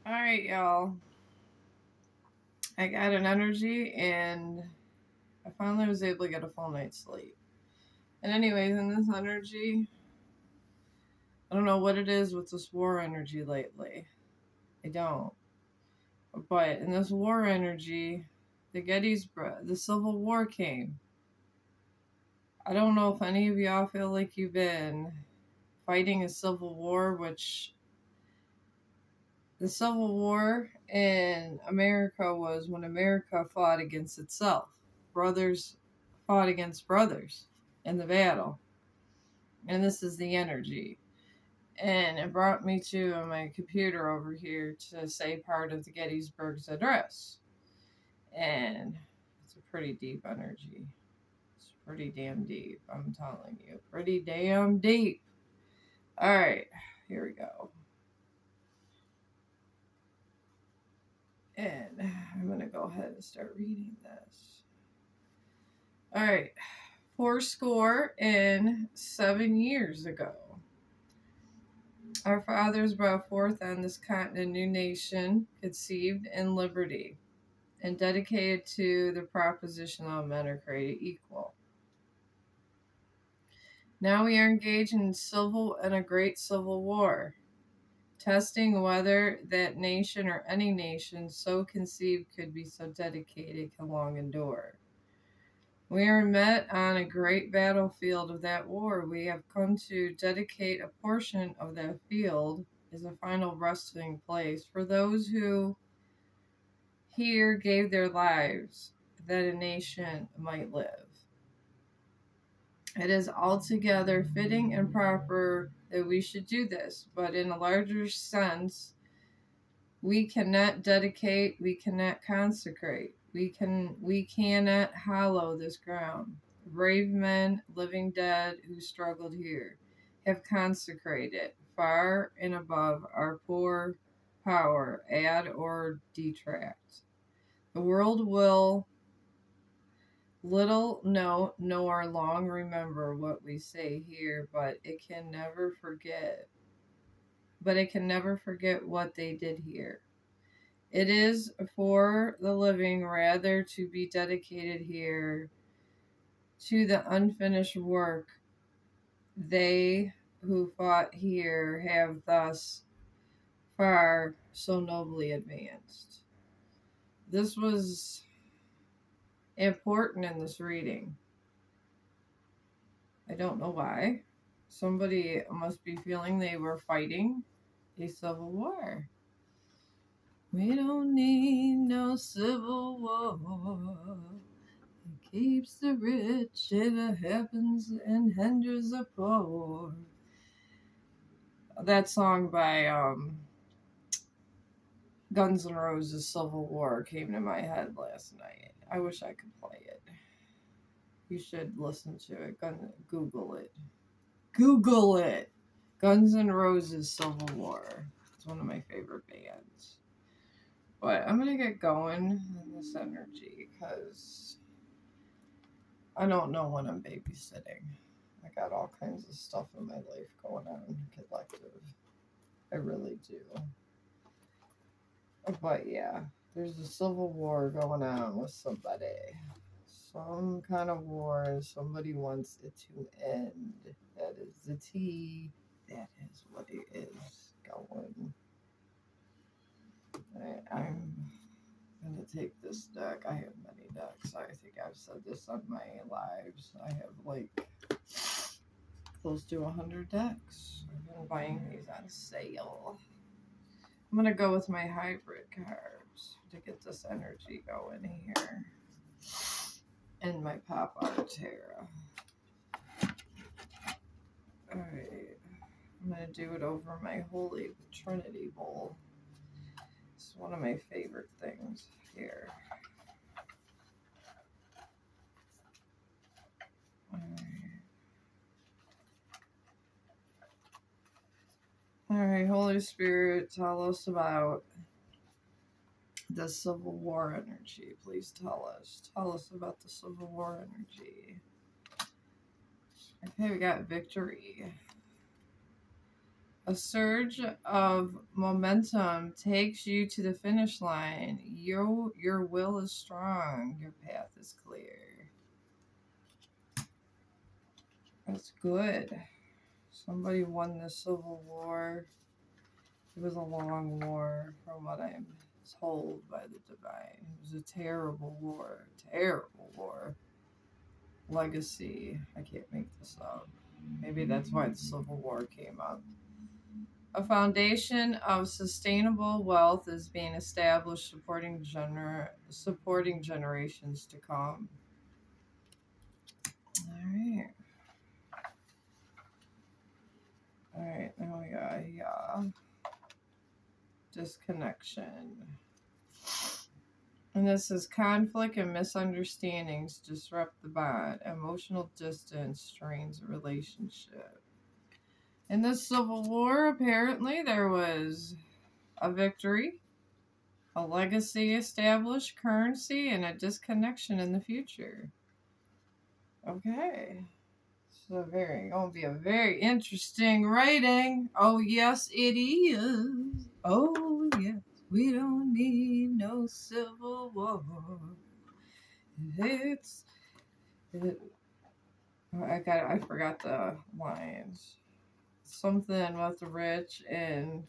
Alright, y'all. I got an energy and I finally was able to get a full night's sleep. And, anyways, in this energy, I don't know what it is with this war energy lately. I don't. But in this war energy, the Civil War came. I don't know if any of y'all feel like you've been fighting a civil war, which the Civil War in America was when America fought against itself. Brothers fought against brothers in the battle. And this is the energy. And it brought me to my computer over here to say part of the Gettysburg's Address. And it's a pretty deep energy. It's pretty damn deep, I'm telling you. Pretty damn deep. Alright, here we go. And I'm going to go ahead and start reading this. Alright. 7 years ago, our fathers brought forth on this continent a new nation, conceived in liberty, and dedicated to the proposition all men are created equal. Now we are engaged in a great civil war, testing whether that nation or any nation so conceived could be so dedicated can long endure. We are met on a great battlefield of that war. We have come to dedicate a portion of that field as a final resting place for those who here gave their lives that a nation might live. It is altogether fitting and proper that we should do this, but in a larger sense, we cannot dedicate, we cannot consecrate, we cannot hallow this ground. Brave men, living dead, who struggled here, have consecrated far and above our poor power, add or detract. The world will little know nor long remember what we say here, but it can never forget what they did here. It is for the living rather to be dedicated here to the unfinished work they who fought here have thus far so nobly advanced. This was important in this reading. I don't know why. Somebody must be feeling they were fighting a civil war. We don't need no civil war. It keeps the rich, it happens and hinders the poor. That song by Guns N' Roses, Civil War, came to my head last night. I wish I could play it. You should listen to it. Google it. Google it! Guns N' Roses, Civil War. It's one of my favorite bands. But I'm going to get going in this energy because I don't know when I'm babysitting. I got all kinds of stuff in my life going on, collective. I really do. But yeah, there's a civil war going on with somebody. Some kind of war, and somebody wants it to end. That is the tea. That is what it is going. I'm going to take this deck. I have many decks. I think I've said this on my lives. I have like close to 100 decks. I've been buying these on sale. I'm going to go with my hybrid cards to get this energy going here. And my Pop Art Terra. Alright. I'm going to do it over my Holy Trinity bowl. It's one of my favorite things here. Alright, Holy Spirit, tell us about the Civil War energy. Please tell us. Tell us about the Civil War energy. Okay, we got victory. A surge of momentum takes you to the finish line. Your will is strong. Your path is clear. That's good. Somebody won the Civil War. It was a long war, from what I'm told by the divine. It was a terrible war. Terrible war. Legacy. I can't make this up. Maybe that's why the Civil War came up. A foundation of sustainable wealth is being established, supporting generations to come. All right, now we got disconnection. And this is conflict and misunderstandings disrupt the bond. Emotional distance strains a relationship. In the Civil War, apparently, there was a victory, a legacy established, currency, and a disconnection in the future. Okay. So gonna be a very interesting writing. Oh yes, it is. Oh yes, we don't need no civil war. I forgot the lines. Something with the rich and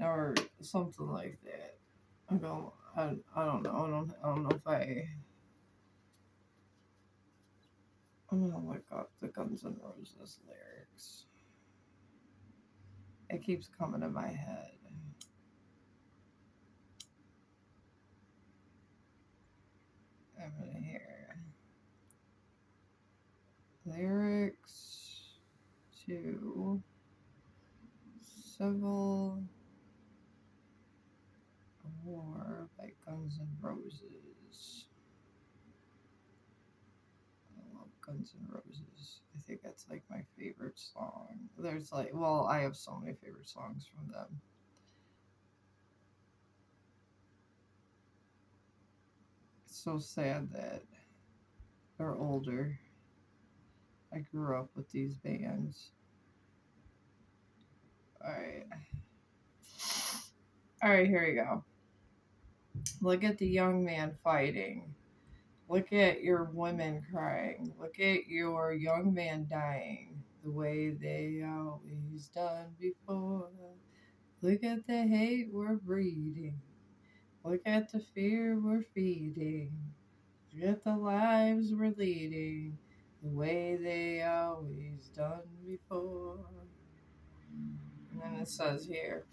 or something like that. I don't know. I don't know if I'm gonna look up the Guns N' Roses lyrics. It keeps coming in my head. I'm gonna hear lyrics to Civil War by Guns N' Roses. I love Guns N' Roses. I think that's like my favorite song. There's like, well, I have so many favorite songs from them. It's so sad that they're older. I grew up with these bands. Alright. Alright, here we go. Look at the young man fighting. Look at your women crying. Look at your young man dying the way they always done before. Look at the hate we're breeding. Look at the fear we're feeding. Look at the lives we're leading the way they always done before. And then it says here,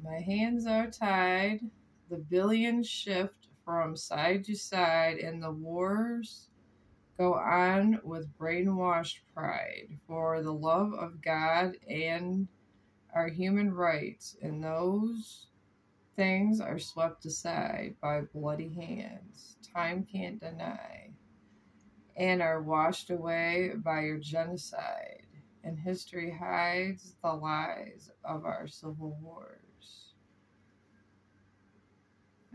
my hands are tied, the billions shift from side to side, and the wars go on with brainwashed pride for the love of God and our human rights, and those things are swept aside by bloody hands time can't deny, and are washed away by your genocide, and history hides the lies of our civil wars.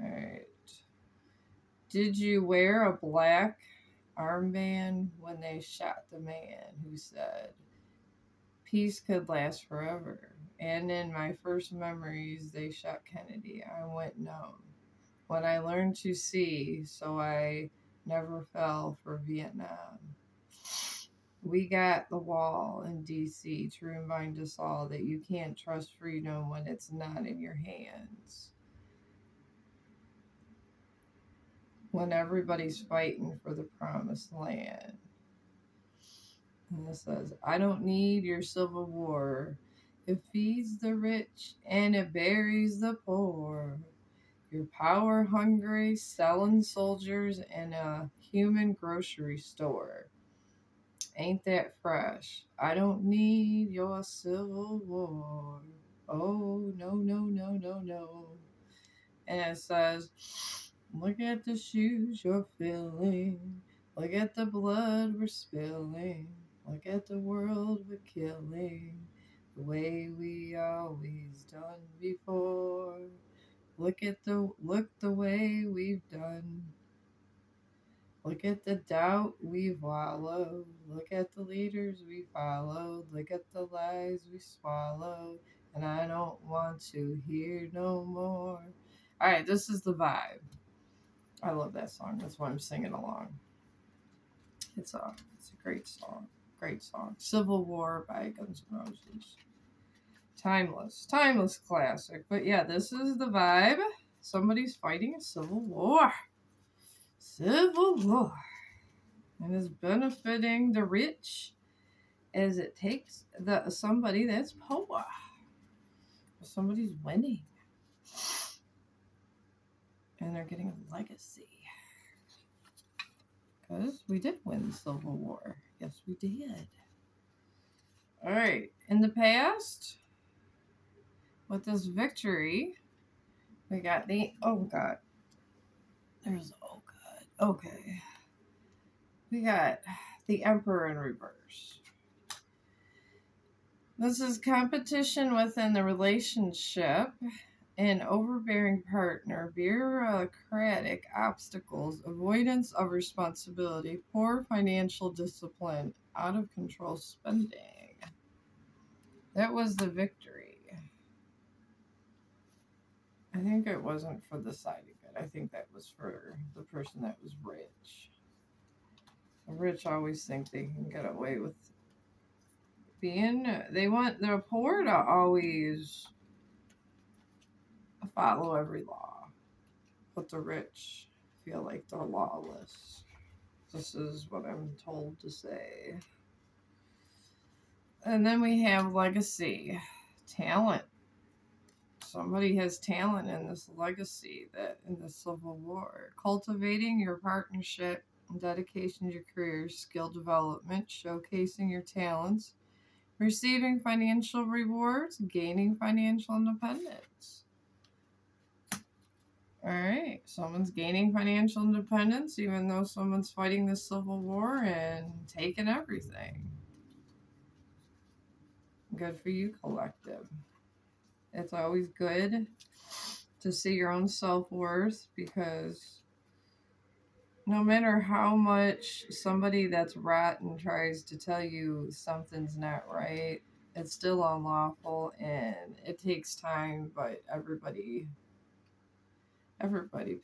Alright. Did you wear a black armband when they shot the man who said peace could last forever? And in my first memories, they shot Kennedy. I went numb when I learned to see, so I never fell for Vietnam. We got the wall in DC to remind us all that you can't trust freedom when it's not in your hands. When everybody's fighting for the promised land. And it says, I don't need your civil war. It feeds the rich and it buries the poor. Your power hungry, selling soldiers in a human grocery store. Ain't that fresh? I don't need your civil war. Oh, no, no, no, no, no. And it says, look at the shoes you're filling. Look at the blood we're spilling. Look at the world we're killing. The way we always done before. Look the way we've done. Look at the doubt we've wallowed. Look at the leaders we followed. Look at the lies we swallowed. And I don't want to hear no more. Alright, this is the vibe. I love that song. That's why I'm singing along. It's a great song. Great song. Civil War by Guns N' Roses. Timeless classic. But yeah, this is the vibe. Somebody's fighting a civil war. Civil war. And is benefiting the rich as it takes somebody that's poor. Somebody's winning. And they're getting a legacy. Because we did win the Civil War. Yes, we did. Alright. In the past, with this victory, we got the... Oh, God. There's... Oh, God. Okay. We got the Emperor in reverse. This is competition within the relationship, an overbearing partner, bureaucratic obstacles, avoidance of responsibility, poor financial discipline, out of control spending. That was the victory. I think it wasn't for the side of it. I think that was for the person that was rich. The rich always think they can get away with they want the poor to always follow every law, but the rich feel like they're lawless. This is what I'm told to say. And then we have legacy, talent. Somebody has talent in this legacy, that in the Civil War. Cultivating your partnership, dedication to your career, skill development, showcasing your talents, receiving financial rewards, gaining financial independence. Alright, someone's gaining financial independence even though someone's fighting the Civil War and taking everything. Good for you, collective. It's always good to see your own self-worth, because no matter how much somebody that's rotten tries to tell you something's not right, it's still unlawful and it takes time, but everybody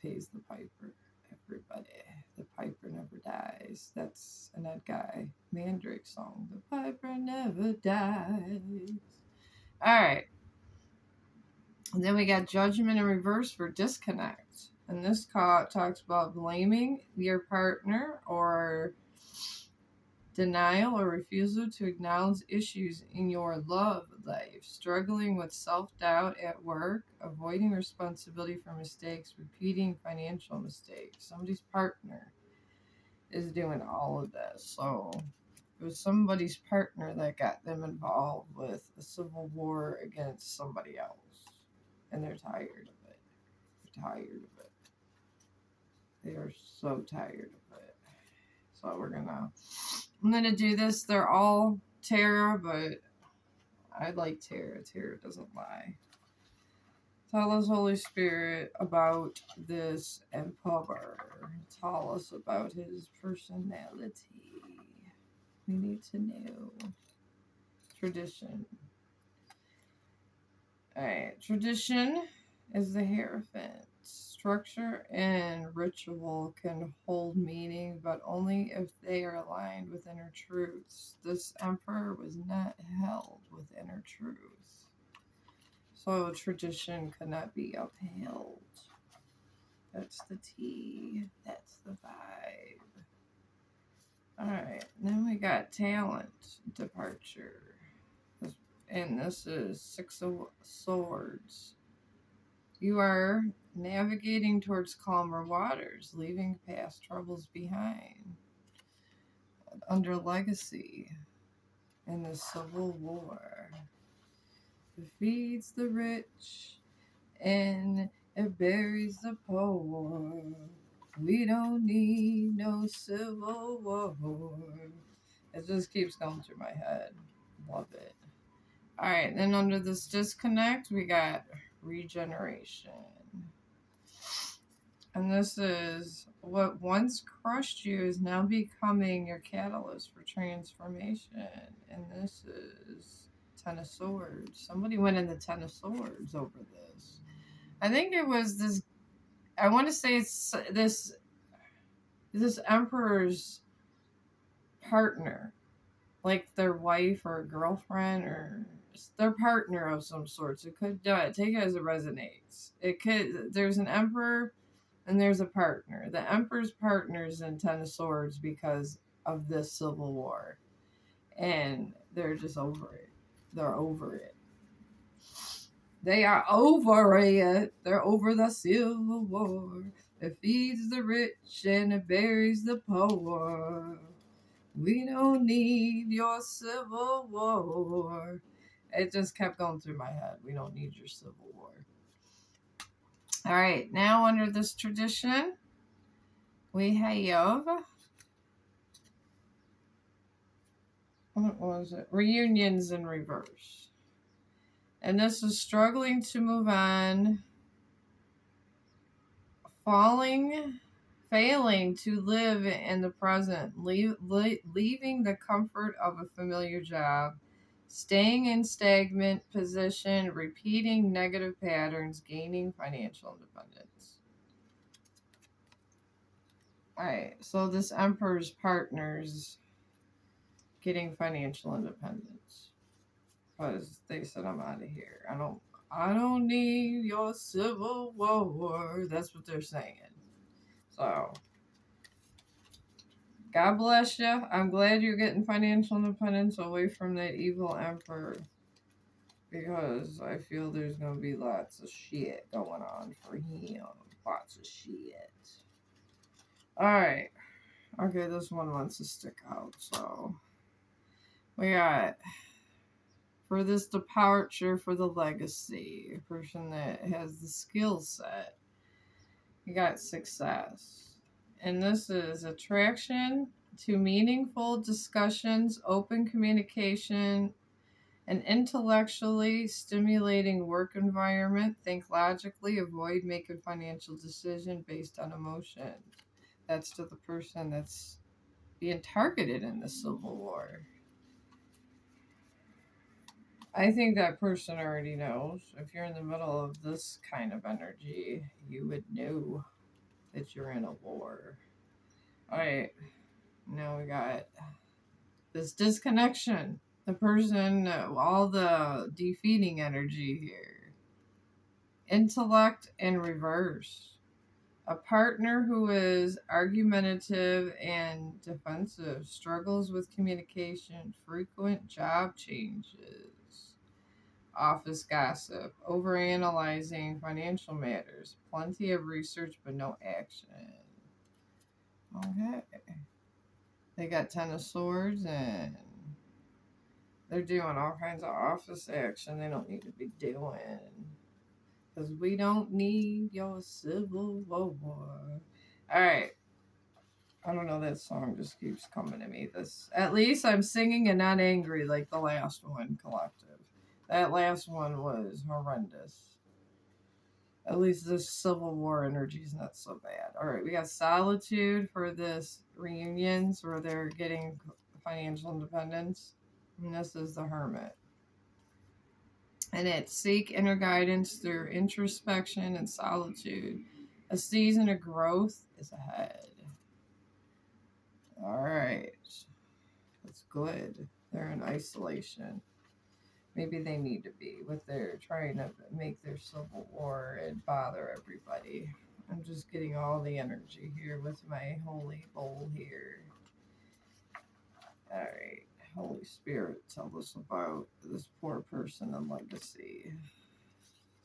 pays the piper. Everybody. The piper never dies. That's an Ed Guy Mandrake song. The piper never dies. Alright. And then we got judgment in reverse for disconnect. And this talks about blaming your partner, or denial or refusal to acknowledge issues in your love life, struggling with self-doubt at work, avoiding responsibility for mistakes, repeating financial mistakes. Somebody's partner is doing all of this. So it was somebody's partner that got them involved with a civil war against somebody else. And they're tired of it. They're tired of it. They are so tired of it. So I'm gonna do this. They're all tarot, but I like tarot. Tarot doesn't lie. Tell us, Holy Spirit, about this emperor. Tell us about his personality. We need to know. Tradition. Alright, tradition is the Hierophant. Structure and ritual can hold meaning, but only if they are aligned with inner truths. This emperor was not held with inner truth. So tradition could not be upheld. That's the T. That's the vibe. Alright, then we got talent departure. And this is Six of Swords. You are navigating towards calmer waters, leaving past troubles behind. Under legacy in the Civil War. It feeds the rich and it buries the poor. We don't need no civil war. It just keeps going through my head. Love it. Alright, then under this disconnect, we got regeneration. And this is what once crushed you is now becoming your catalyst for transformation. And this is Ten of Swords. Somebody went in the Ten of Swords over this. I think it was this. I want to say it's this emperor's partner, like their wife or girlfriend or their partner of some sorts. It could take it as it resonates. It could. There's an emperor and there's a partner. The emperor's partner is in Ten of Swords because of this civil war, and they're just over it. They're over it. They are over it. They're over the civil war. It feeds the rich and it buries the poor. We don't need your civil war. It just kept going through my head. We don't need your civil war. All right, now under this tradition, we have, what was it? Reunions in reverse. And this is struggling to move on, failing to live in the present, leaving the comfort of a familiar job, staying in stagnant position, repeating negative patterns, gaining financial independence. All right, so this emperor's partners getting financial independence because they said, I'm out of here. I don't need your civil war. That's what they're saying. So, God bless you. I'm glad you're getting financial independence away from that evil emperor, because I feel there's going to be lots of shit going on for him. Lots of shit. Alright. Okay, this one wants to stick out, so we got, for this departure for the legacy, a person that has the skill set, you got success. And this is attraction to meaningful discussions, open communication, an intellectually stimulating work environment. Think logically, avoid making financial decisions based on emotion. That's to the person that's being targeted in the Civil War. I think that person already knows. If you're in the middle of this kind of energy, you would know that you're in a war. Alright, now we got this disconnection. The person, all the defeating energy here. Intellect in reverse. A partner who is argumentative and defensive, struggles with communication, frequent job changes, office gossip, overanalyzing financial matters, plenty of research but no action. Okay. They got Ten of Swords and they're doing all kinds of office action they don't need to be doing. Because we don't need your civil war. Alright. I don't know, that song just keeps coming to me. This, at least I'm singing and not angry like the last one, Collective. That last one was horrendous. At least this Civil War energy is not so bad. Alright, we got Solitude for this reunions where they're getting financial independence. And this is the Hermit. And it's seek inner guidance through introspection and solitude. A season of growth is ahead. Alright. That's good. They're in isolation. Maybe they need to be with their trying to make their civil war and bother everybody. I'm just getting all the energy here with my holy bowl here. Alright. Holy Spirit, tell us about this poor person and legacy.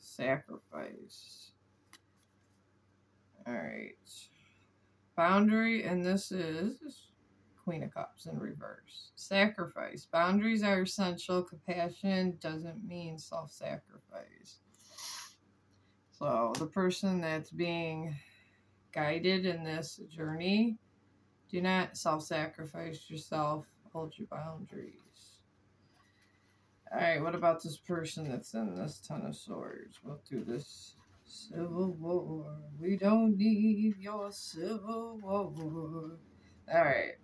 Sacrifice. Alright. Boundary, and this is Queen of Cups in reverse. Sacrifice. Boundaries are essential. Compassion doesn't mean self-sacrifice. So the person that's being guided in this journey, do not self-sacrifice yourself. Hold your boundaries. Alright, what about this person that's in this Ten of Swords? We'll do this Civil war. We don't need your civil war. Alright.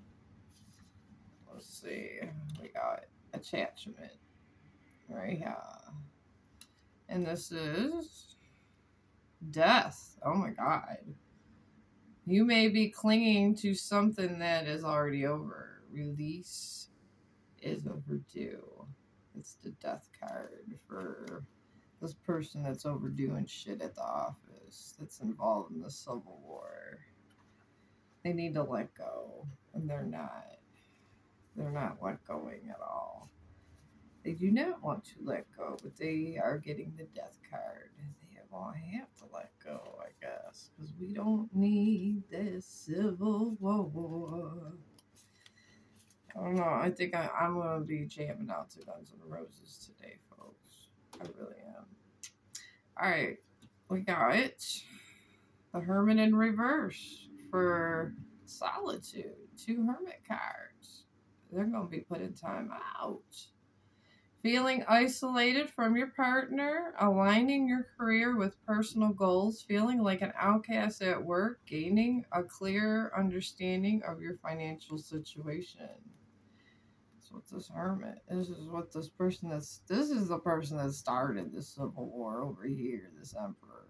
Let's see. We got attachment right here. And this is death. Oh my god. You may be clinging to something that is already over. Release is overdue. It's the death card for this person that's overdoing shit at the office, that's involved in the Civil War. They need to let go, and they're not. They're not let going at all. They do not want to let go, but they are getting the death card. They have to let go, I guess, because we don't need this Civil War. I don't know. I think I'm going to be jamming out to Guns N' Roses today, folks. I really am. Alright, we got the Hermit in reverse for solitude. 2 Hermit cards. They're going to be putting time out. Feeling isolated from your partner, aligning your career with personal goals, feeling like an outcast at work, gaining a clear understanding of your financial situation. That's what this hermit, this is the person that started the Civil War over here, this emperor.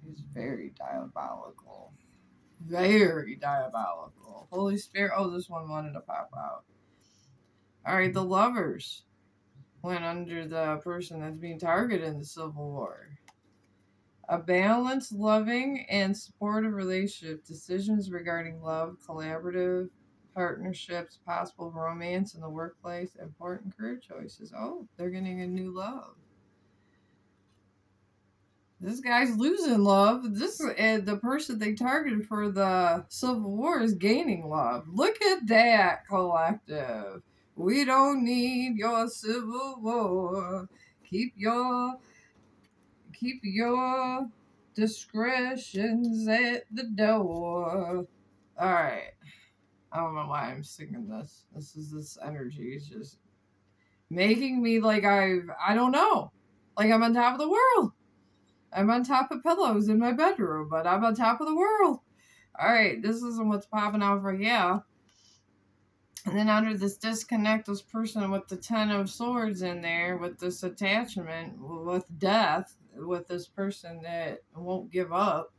He's very diabolical. Very diabolical. Holy Spirit, oh, this one wanted to pop out. Alright, the Lovers went under the person that's being targeted in the Civil War. A balanced, loving, and supportive relationship, decisions regarding love, collaborative partnerships, possible romance in the workplace, important career choices. Oh, they're getting a new love. This guy's losing love. The person they targeted for the Civil War is gaining love. Look at that, collective. We don't need your Civil War. Keep your discretions at the door. Alright. I don't know why I'm singing this. This energy is just making me like I don't know. Like I'm on top of the world. I'm on top of pillows in my bedroom, but I'm on top of the world. Alright, this isn't what's popping out for here. And then under this disconnect, this person with the 10 of Swords in there, with this attachment, with death, with this person that won't give up,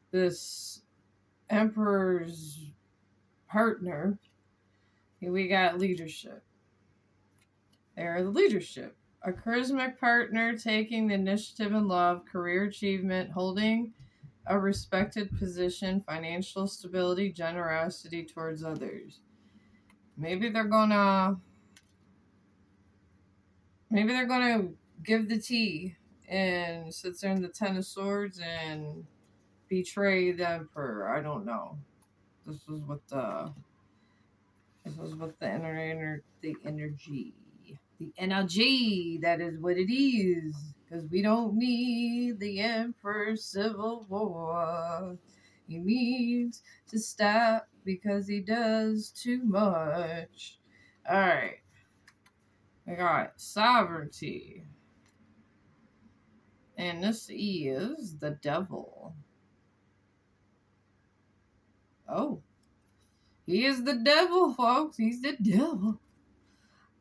this Emperor's partner, we got leadership. There, the leadership. A charismatic partner taking the initiative in love, career achievement, holding a respected position, financial stability, generosity towards others. Maybe they're gonna give the tea and sit there in the 10 of Swords and betray the Emperor. I don't know. This is what the energy, that is what it is. Because we don't need the Emperor's Civil War. He needs to stop because he does too much. Alright. I got sovereignty. And this is the devil. Oh. He is the devil, folks. He's the devil.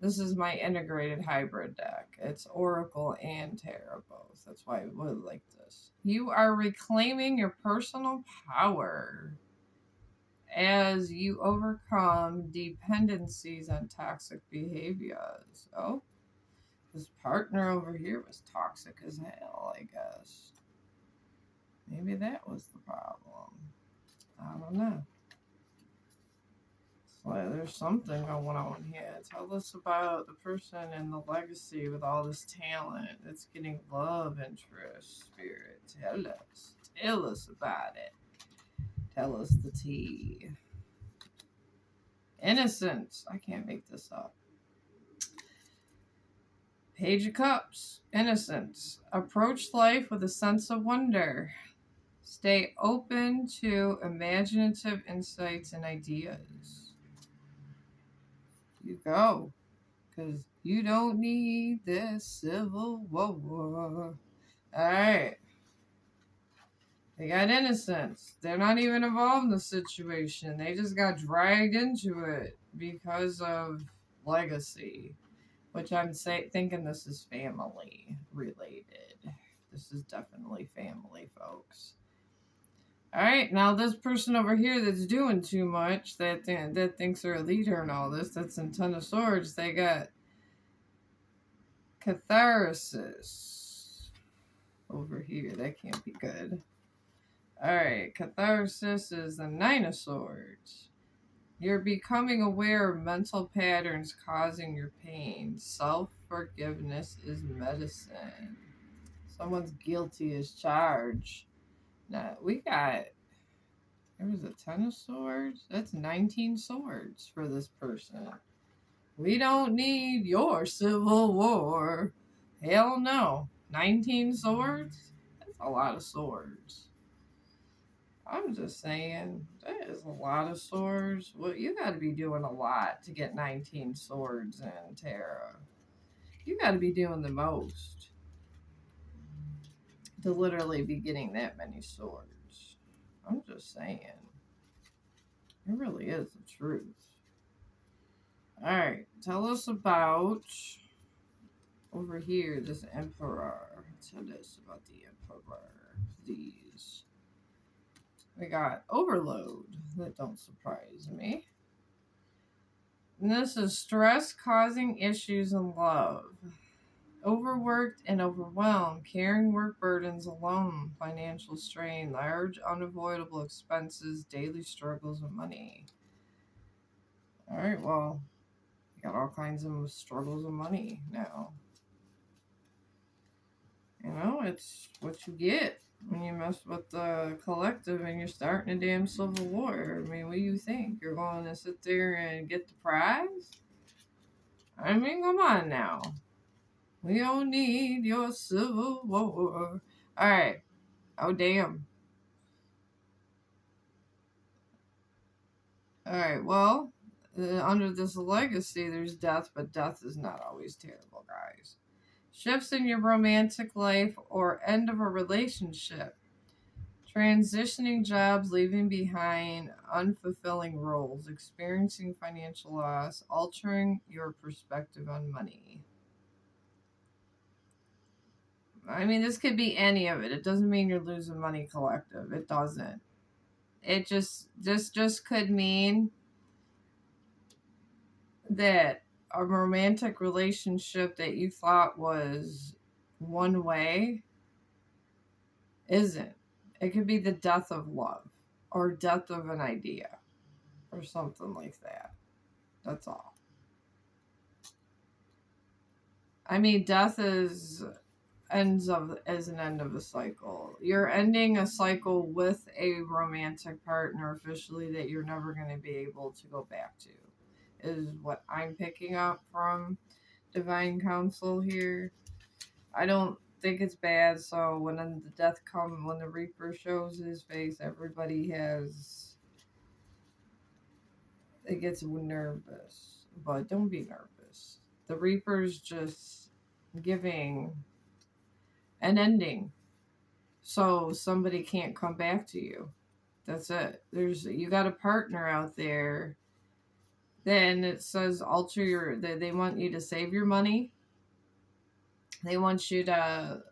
This is my integrated hybrid deck. It's Oracle and Tarot both. That's why I would like this. You are reclaiming your personal power as you overcome dependencies on toxic behaviors. Oh, this partner over here was toxic as hell, I guess. Maybe that was the problem. I don't know. Well, there's something going on here. Tell us about the person and the legacy with all this talent that's getting love interest. Spirit, tell us about it. Tell us the tea. Innocence. I can't make this up. Page of Cups. Innocence. Approach life with a sense of wonder. Stay open to imaginative insights and ideas. You go, because you don't need this Civil War. Alright. They got innocence. They're not even involved in the situation. They just got dragged into it because of legacy, which I'm thinking this is family related. This is definitely family, folks. All right, now this person over here that's doing too much, that thinks they're a leader and all this, that's in Ten of Swords. They got catharsis over here. That can't be good. Alright, catharsis is the Nine of Swords. You're becoming aware of mental patterns causing your pain. Self-forgiveness is medicine. Someone's guilty as charged. Now, there was a Ten of Swords? That's 19 swords for this person. We don't need your civil war. Hell no. 19 swords? That's a lot of swords. I'm just saying, that is a lot of swords. Well, you got to be doing a lot to get 19 swords in Tarot. You got to be doing the most to literally be getting that many swords. I'm just saying. It really is the truth. Alright, tell us about over here, this Emperor. Tell us about the Emperor, please. We got Overload. That don't surprise me. And this is stress causing issues in love. Overworked and overwhelmed, carrying work burdens alone, financial strain, large unavoidable expenses, daily struggles with money. Alright, well, you got all kinds of struggles with money now. You know, it's what you get when you mess with the collective and you're starting a damn civil war. I mean, what do you think? You're going to sit there and get the prize? I mean, come on now. We don't need your civil war. Alright. Oh, damn. Alright, well, under this legacy, there's death, but death is not always terrible, guys. Shifts in your romantic life or end of a relationship. Transitioning jobs, leaving behind unfulfilling roles, experiencing financial loss, altering your perspective on money. I mean, this could be any of it. It doesn't mean you're losing money, collective. It doesn't. This just could mean that a romantic relationship that you thought was one way isn't. It could be the death of love or death of an idea or something like that. That's all. I mean, death is as an end of a cycle. You're ending a cycle with a romantic partner officially that you're never going to be able to go back to, is what I'm picking up from Divine Council here. I don't think it's bad, so when the death comes, when the Reaper shows his face, everybody it gets nervous. But don't be nervous. The Reaper's just giving an ending, so somebody can't come back to you. That's it. You got a partner out there. Then it says alter your. They want you to save your money. They want you to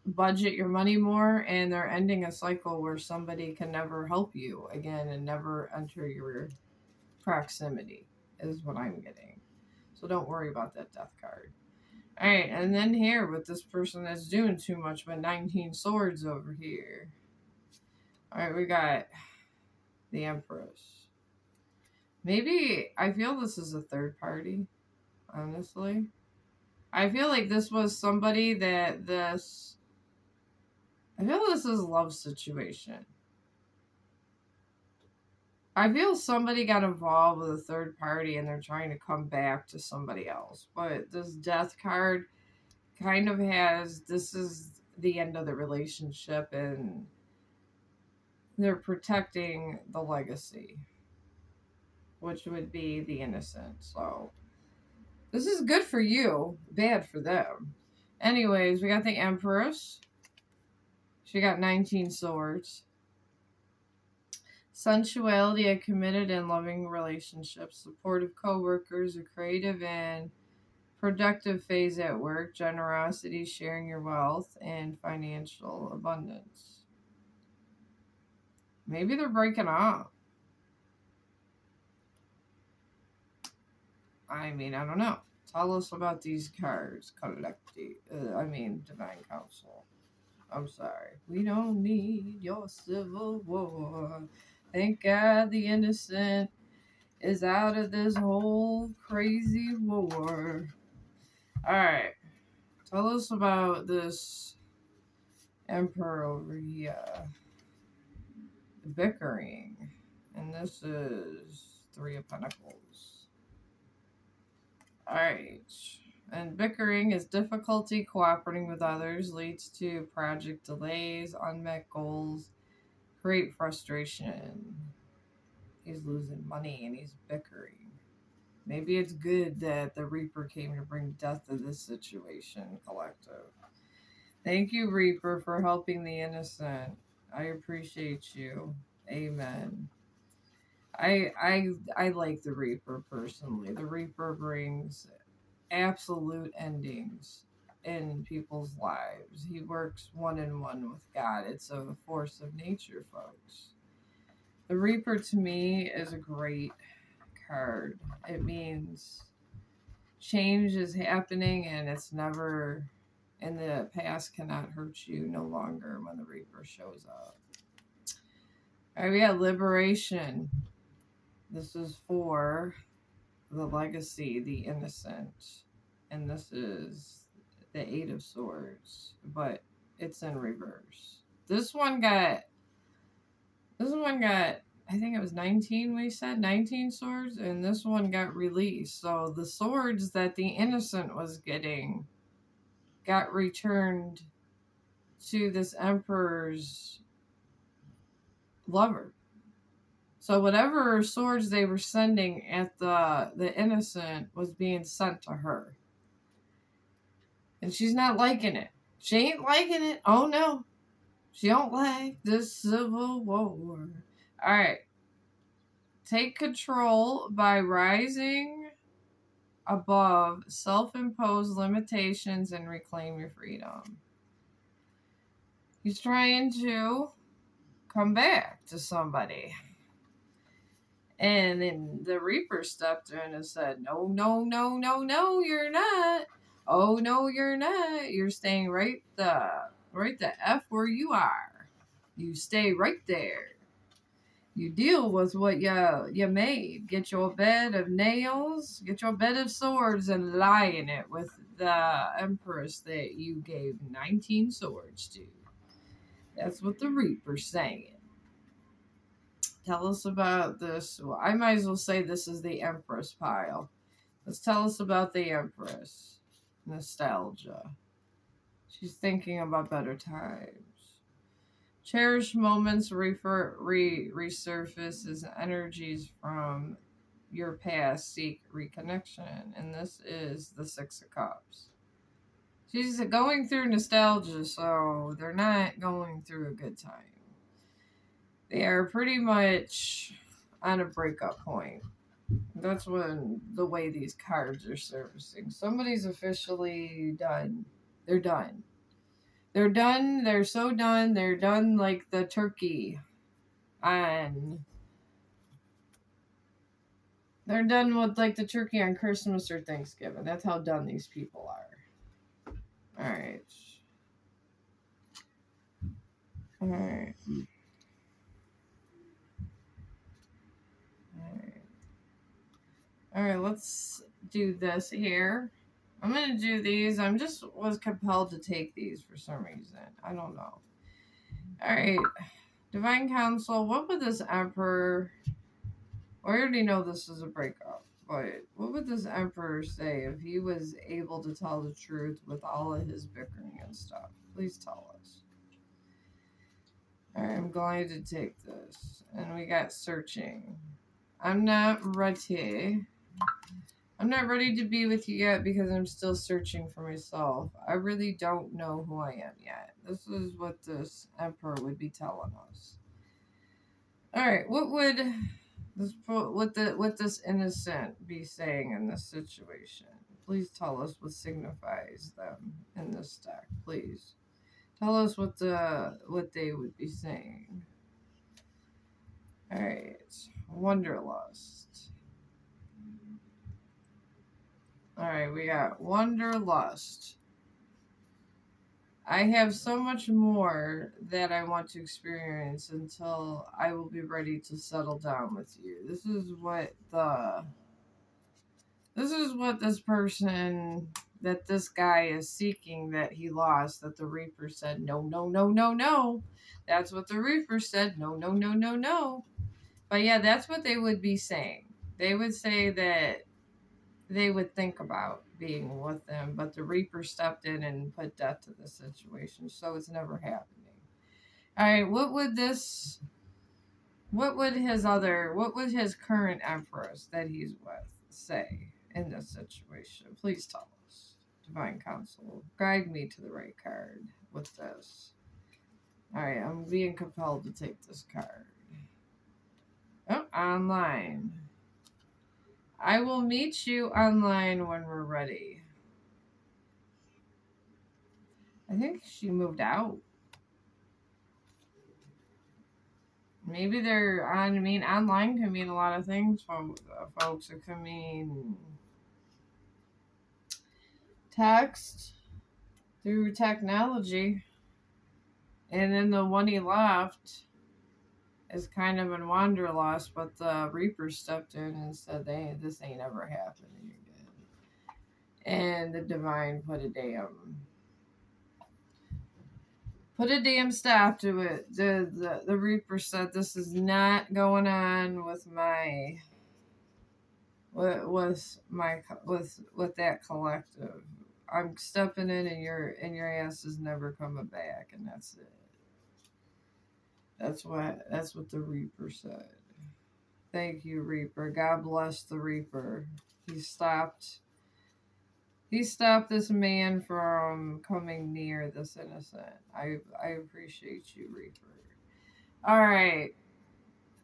budget your money more, and they're ending a cycle where somebody can never help you again and never enter your proximity. Is what I'm getting. So don't worry about that death card. Alright, and then here with this person that's doing too much, but 19 swords over here. Alright, we got the Empress. Maybe, I feel this is a third party, honestly. I feel like this was somebody I feel this is a love situation. I feel somebody got involved with a third party and they're trying to come back to somebody else. But this death card kind of this is the end of the relationship and they're protecting the legacy, which would be the innocent. So this is good for you, bad for them. Anyways, we got the Empress. She got 19 swords. sensuality, a committed and loving relationship, supportive coworkers, a creative and productive phase at work, generosity, sharing your wealth, and financial abundance. Maybe they're breaking up. I mean, I don't know. Tell us about these cards, Divine Council. I'm sorry. We don't need your civil war. Thank God the innocent is out of this whole crazy war. Alright. Tell us about this emperor over here. Bickering. And this is 3 of Pentacles. Alright. And bickering is difficulty cooperating with others, leads to project delays, unmet goals, great frustration. He's losing money and he's bickering. Maybe it's good that the Reaper came to bring death to this situation, collective. Thank you, Reaper, for helping the innocent. I appreciate you. Amen. I like the Reaper personally. The Reaper brings absolute endings in people's lives. He works one-on-one with God. It's a force of nature, folks. The Reaper to me is a great card. It means change is happening and it's never in the past cannot hurt you no longer when the Reaper shows up. All right, we got liberation. This is for the legacy, the innocent. And this is the 8 of Swords, but it's in reverse. This one got, I think it was 19, we said, 19 swords, and this one got released. So the swords that the innocent was getting got returned to this emperor's lover. So whatever swords they were sending at the innocent was being sent to her. And she's not liking it. She ain't liking it. Oh no. She don't like this civil war. Alright. Take control by rising above self-imposed limitations and reclaim your freedom. He's trying to come back to somebody. And then the Reaper stepped in and said, no, no, no, no, no, you're not. Oh, no, you're not. You're staying right the F where you are. You stay right there. You deal with what you made. Get your bed of nails, get your bed of swords, and lie in it with the Empress that you gave 19 swords to. That's what the Reaper's saying. Tell us about this. Well, I might as well say this is the Empress pile. Let's tell us about the Empress. Nostalgia. She's thinking about better times. Cherished moments resurface as energies from your past seek reconnection. And this is the 6 of Cups. She's going through nostalgia, so they're not going through a good time. They are pretty much on a breakup point. That's when the way these cards are surfacing. Somebody's officially done. They're done. They're done. They're so done. They're done like the turkey on. They're done with like the turkey on Christmas or Thanksgiving. That's how done these people are. Alright. Alright. Alright, let's do this here. I'm going to do these. I was compelled to take these for some reason. I don't know. Alright. Divine Council, what would this Emperor... I already know this is a breakup, but what would this Emperor say if he was able to tell the truth with all of his bickering and stuff? Please tell us. Alright, I'm going to take this. And we got searching. I'm not ready. I'm not ready to be with you yet because I'm still searching for myself. I really don't know who I am yet. This is what this Emperor would be telling us. All right, what this innocent be saying in this situation? Please tell us what signifies them in this deck. Please tell us what they would be saying. All right, Wanderlust. All right, we got Wanderlust. I have so much more that I want to experience until I will be ready to settle down with you. This is what this person that this guy is seeking that he lost, that the Reaper said no no no no no. That's what the Reaper said, no no no no no. But yeah, that's what they would be saying. They would say that they would think about being with them, but the Reaper stepped in and put death to the situation, so it's never happening. All right, what would his current Empress that he's with say in this situation? Please tell us. Divine Counsel, guide me to the right card with this. All right, I'm being compelled to take this card. Oh, online. I will meet you online when we're ready. I think she moved out. Maybe they're on. I mean, online can mean a lot of things, folks. It can mean text through technology, and then the one he left is kind of in wanderlust. But the Reaper stepped in and said, "This ain't ever happening again." And the Divine put a damn stop to it. The Reaper said, "This is not going on with my with that collective. I'm stepping in, and your ass is never coming back, and that's it." That's what the Reaper said. Thank you, Reaper. God bless the Reaper. He stopped this man from coming near this innocent. I appreciate you, Reaper. All right.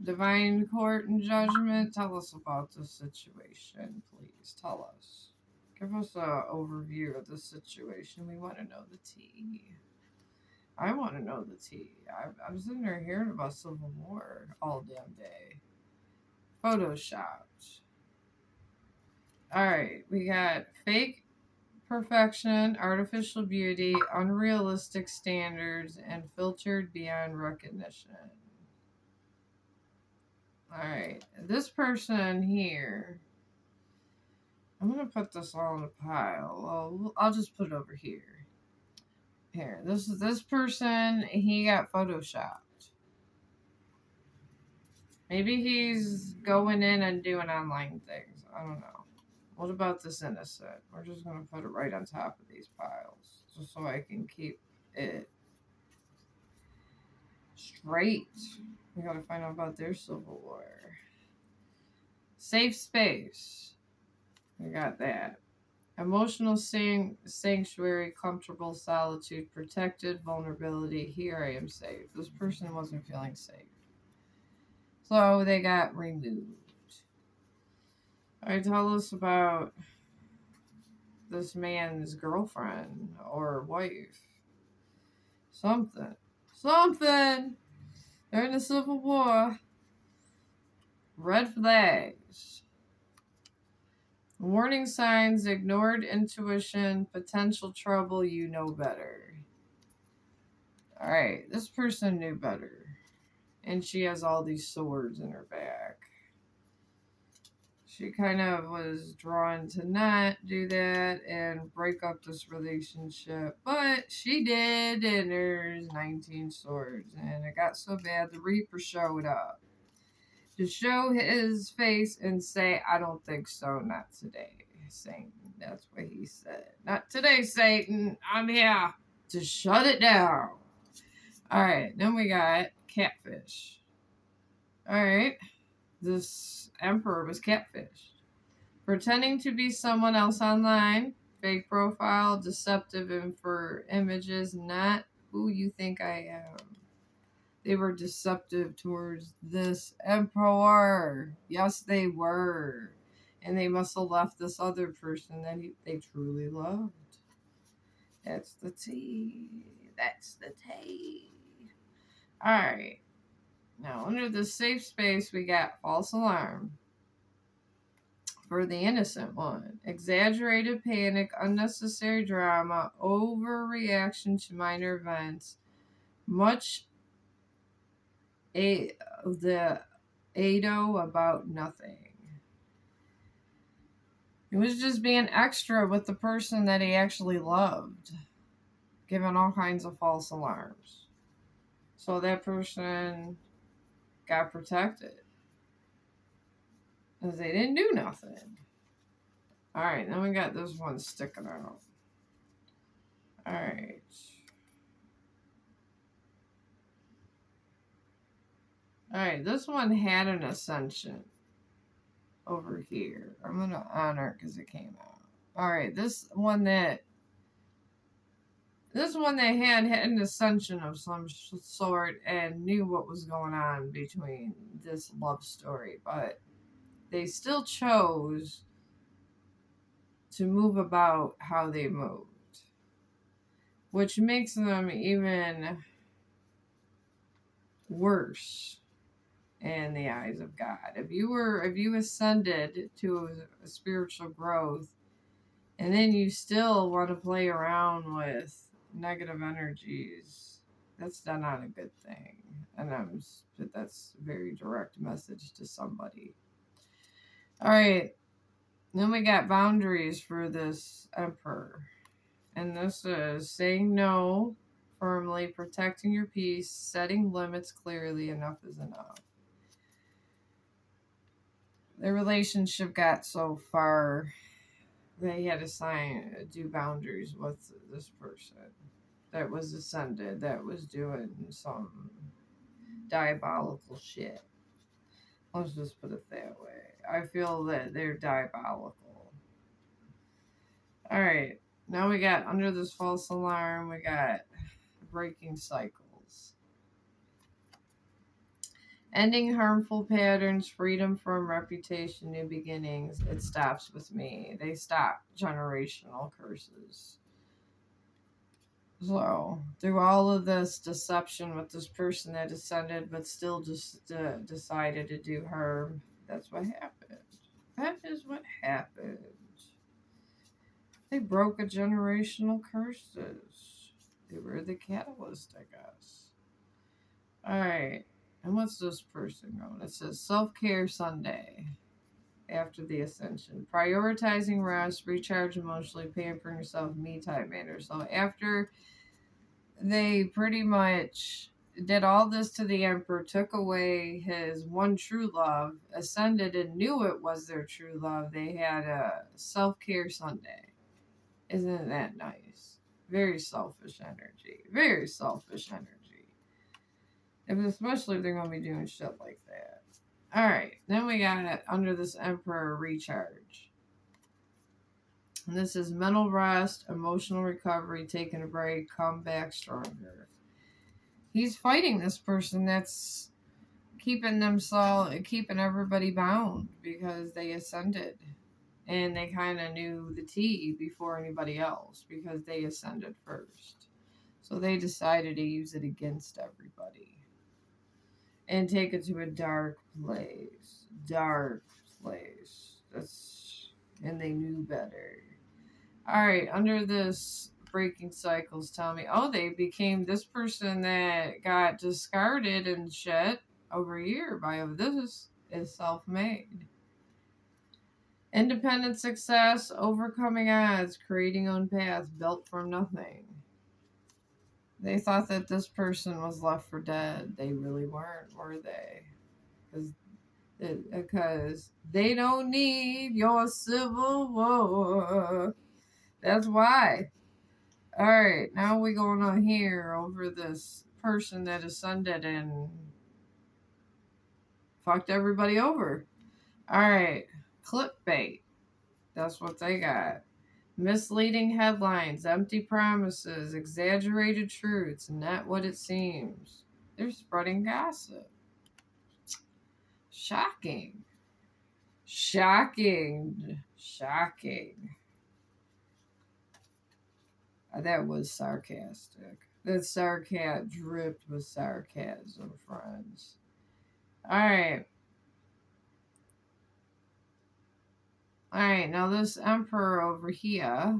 Divine Court and Judgment, tell us about the situation, please. Tell us. Give us an overview of the situation. We want to know the tea. I want to know the tea. I'm sitting there hearing about Civil War all damn day. Photoshopped. Alright, we got fake perfection, artificial beauty, unrealistic standards, and filtered beyond recognition. Alright, this person here, I'm going to put this all in a pile. Well, I'll just put it over here. Here, this person, he got photoshopped. Maybe he's going in and doing online things. I don't know. What about this innocent? We're just going to put it right on top of these piles, just so I can keep it straight. We got to find out about their Civil War. Safe space. We got that. Emotional sanctuary, comfortable solitude, protected vulnerability. Here I am safe. This person wasn't feeling safe, so they got removed. All right, tell us about this man's girlfriend or wife. Something. During the Civil War. Red flags. Warning signs, ignored intuition, potential trouble, you know better. Alright, this person knew better. And she has all these swords in her back. She kind of was drawn to not do that and break up this relationship. But she did, and there's 19 swords. And it got so bad, the Reaper showed up to show his face and say, "I don't think so, not today, Satan." That's what he said. "Not today, Satan. I'm here to shut it down." Alright, then we got catfish. Alright, this emperor was catfished. Pretending to be someone else online, fake profile, deceptive for images, not who you think I am. They were deceptive towards this emperor. Yes, they were. And they must have left this other person that they truly loved. That's the tea. That's the tea. Alright. Now, under the safe space, we got false alarm. For the innocent one, exaggerated panic, unnecessary drama, overreaction to minor events, much the ado about nothing. He was just being extra with the person that he actually loved, giving all kinds of false alarms. So that person got protected. Because they didn't do nothing. Alright, then we got this one sticking out. Alright. Alright, this one had an ascension over here. I'm going to honor it because it came out. Alright, this one that had an ascension of some sort and knew what was going on between this love story, but they still chose to move about how they moved, which makes them even worse in the eyes of God. If you ascended to a spiritual growth and then you still want to play around with negative energies, that's not a good thing. And that's a very direct message to somebody. All right. Then we got boundaries for this emperor. And this is saying no firmly, protecting your peace, setting limits clearly. Enough is enough. The relationship got so far they had to do boundaries with this person that was ascended, that was doing some diabolical shit. Let's just put it that way. I feel that they're diabolical. Alright, now we got under this false alarm, we got breaking cycles. Ending harmful patterns, freedom from reputation, new beginnings. It stops with me. They stop generational curses. So, through all of this deception with this person that ascended but still just decided to do harm, that's what happened. That is what happened. They broke a generational curses. They were the catalyst, I guess. Alright. And what's this person going? It says Self-Care Sunday after the ascension. Prioritizing rest, recharge emotionally, pampering yourself, me-type manner. So after they pretty much did all this to the emperor, took away his one true love, ascended and knew it was their true love, they had a Self-Care Sunday. Isn't that nice? Very selfish energy. Very selfish energy. Especially if they're going to be doing shit like that. Alright, then we got under this emperor recharge. And this is mental rest, emotional recovery, taking a break, come back stronger. He's fighting this person that's keeping everybody bound because they ascended. And they kind of knew the tea before anybody else because they ascended first. So they decided to use it against everybody. And take it to a dark place. Dark place. And they knew better. Alright, under this breaking cycles, tell me, they became this person that got discarded and shit over a year by this is self-made. Independent success, overcoming odds, creating own path, built from nothing. They thought that this person was left for dead. They really weren't, were they? Because they don't need your civil war. That's why. Alright, now we're going on here over this person that ascended and fucked everybody over. Alright, clickbait. That's what they got. Misleading headlines, empty promises, exaggerated truths, not what it seems. They're spreading gossip. Shocking. Shocking. Shocking. That was sarcastic. That sarcasm dripped with sarcasm, friends. Alright. Alright, now this emperor over here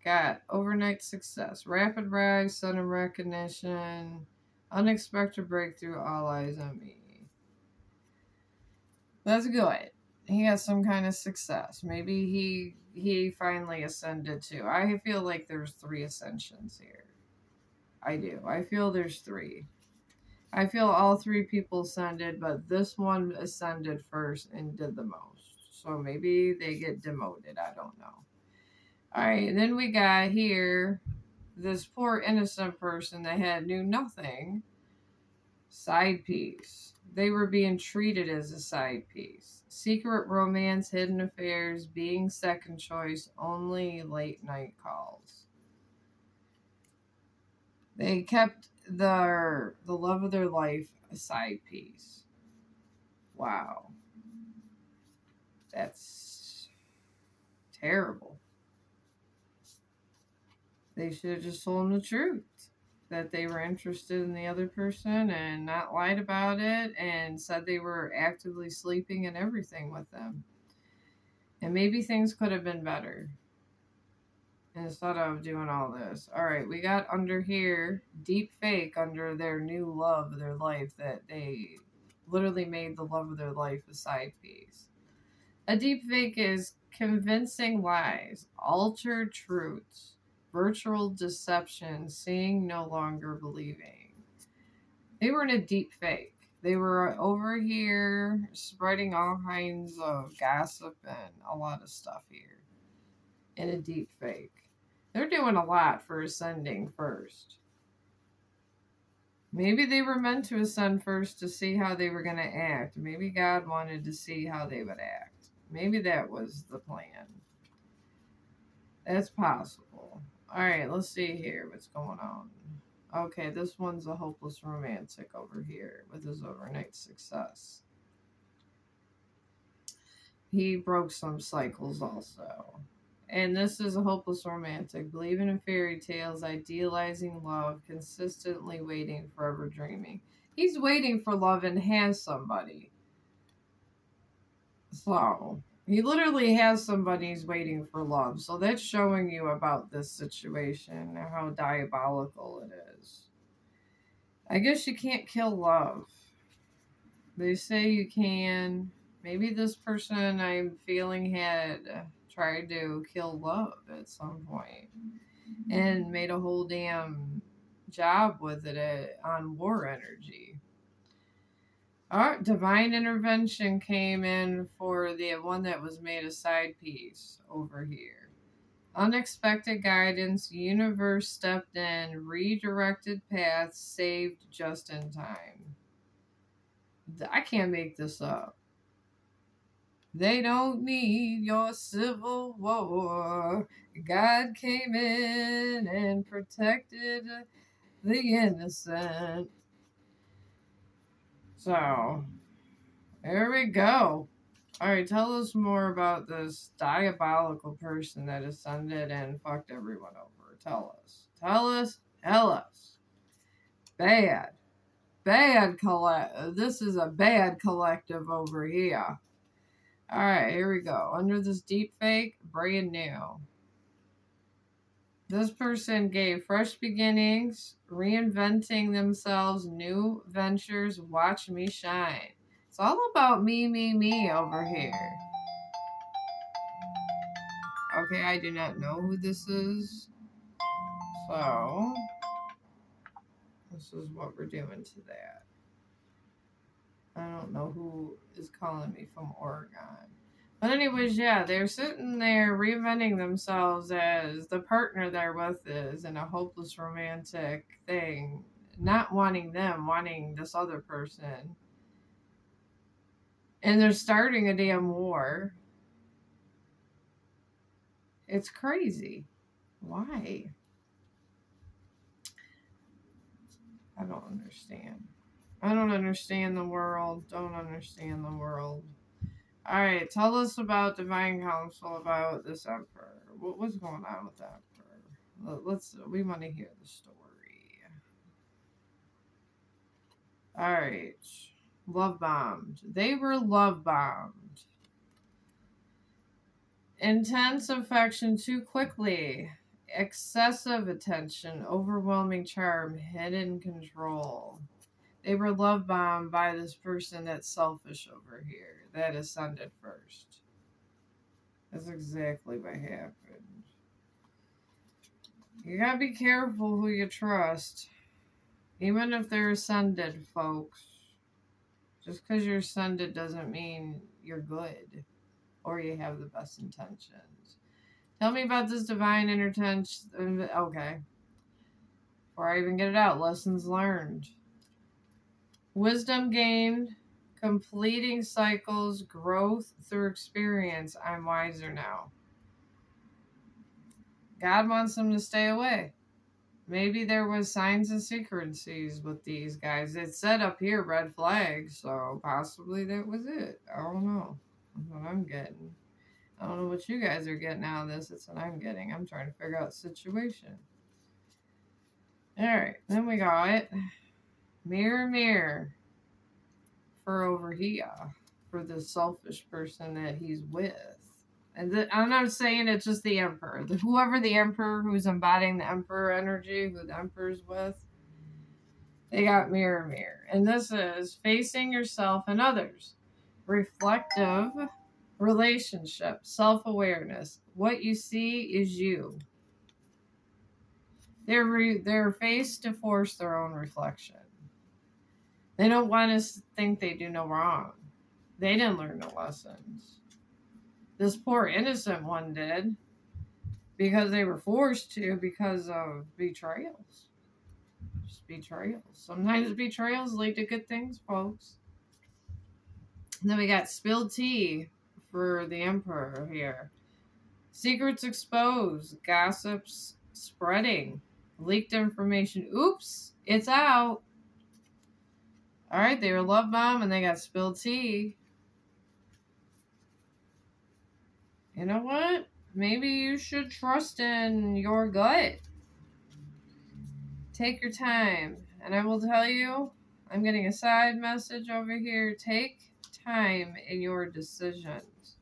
got overnight success, rapid rise, sudden recognition, unexpected breakthrough, all eyes on me. That's good. He has some kind of success. Maybe he finally ascended too. I feel like there's 3 ascensions here. I do. I feel there's 3. I feel all 3 people ascended, but this one ascended first and did the most. So maybe they get demoted. I don't know. Alright, then we got here this poor innocent person that knew nothing. Side piece. They were being treated as a side piece. Secret romance, hidden affairs, being second choice, only late night calls. They kept the love of their life a side piece. Wow. That's terrible. They should have just told them the truth. That they were interested in the other person and not lied about it and said they were actively sleeping and everything with them. And maybe things could have been better instead of doing all this. All right, we got under here deep fake under their new love of their life that they literally made the love of their life a side piece. A deep fake is convincing lies, altered truths, virtual deception, seeing no longer believing. They were in a deep fake. They were over here spreading all kinds of gossip and a lot of stuff here in a deep fake. They're doing a lot for ascending first. Maybe they were meant to ascend first to see how they were going to act. Maybe God wanted to see how they would act. Maybe that was the plan. That's possible. Alright, let's see here what's going on. Okay, this one's a hopeless romantic over here with his overnight success. He broke some cycles also. And this is a hopeless romantic, believing in fairy tales, idealizing love, consistently waiting, forever dreaming. He's waiting for love and has somebody. So, he literally has somebody he's waiting for love. So that's showing you about this situation and how diabolical it is. I guess you can't kill love. They say you can. Maybe this person I'm feeling had tried to kill love at some point and made a whole damn job with it on war energy. Divine intervention came in for the one that was made a side piece over here. Unexpected guidance, universe stepped in, redirected paths, saved just in time. I can't make this up. They don't need your civil war. God came in and protected the innocent. So, there we go. Alright, tell us more about this diabolical person that ascended and fucked everyone over. Tell us. Tell us. Tell us. Bad. Bad this is a bad collective over here. Alright, here we go. Under this deep fake, brand new. This person gave fresh beginnings, reinventing themselves, new ventures, watch me shine. It's all about me over here. Okay, I do not know who this is. So, this is what we're doing to that. I don't know who is calling me from Oregon. But anyways, yeah, they're sitting there reinventing themselves as the partner they're with is in a hopeless romantic thing. Not wanting them, wanting this other person. And they're starting a damn war. It's crazy. Why? I don't understand. I don't understand the world. Don't understand the world. All right, tell us about Divine Council about this emperor. What's going on with the emperor? We want to hear the story. All right, love bombed. They were love bombed. Intense affection too quickly. Excessive attention, overwhelming charm, hidden control. They were love bombed by this person that's selfish over here, that ascended first. That's exactly what happened. You gotta be careful who you trust. Even if they're ascended, folks. Just because you're ascended doesn't mean you're good or you have the best intentions. Tell me about this divine intertension. Okay. Before I even get it out, lessons learned. Wisdom gained, completing cycles, growth through experience. I'm wiser now. God wants them to stay away. Maybe there was signs and secrecies with these guys. It said up here red flags, so possibly that was it. I don't know. That's what I'm getting. I don't know what you guys are getting out of this. That's what I'm getting. I'm trying to figure out the situation. Alright, then we got mirror, mirror for over here. For the selfish person that he's with. And I'm not saying it's just the emperor. Whoever the emperor who's embodying the emperor energy, who the emperor's with, they got mirror, mirror. And this is facing yourself and others. Reflective relationship, self-awareness. What you see is you. They're faced to force their own reflection. They don't want us to think they do no wrong. They didn't learn no lessons. This poor innocent one did. Because they were forced to because of betrayals. Just betrayals. Sometimes betrayals lead to good things, folks. And then we got spilled tea for the emperor here. Secrets exposed. Gossips spreading. Leaked information. Oops, it's out. Alright, they were love bomb and they got spilled tea. You know what? Maybe you should trust in your gut. Take your time. And I will tell you, I'm getting a side message over here. Take time in your decisions.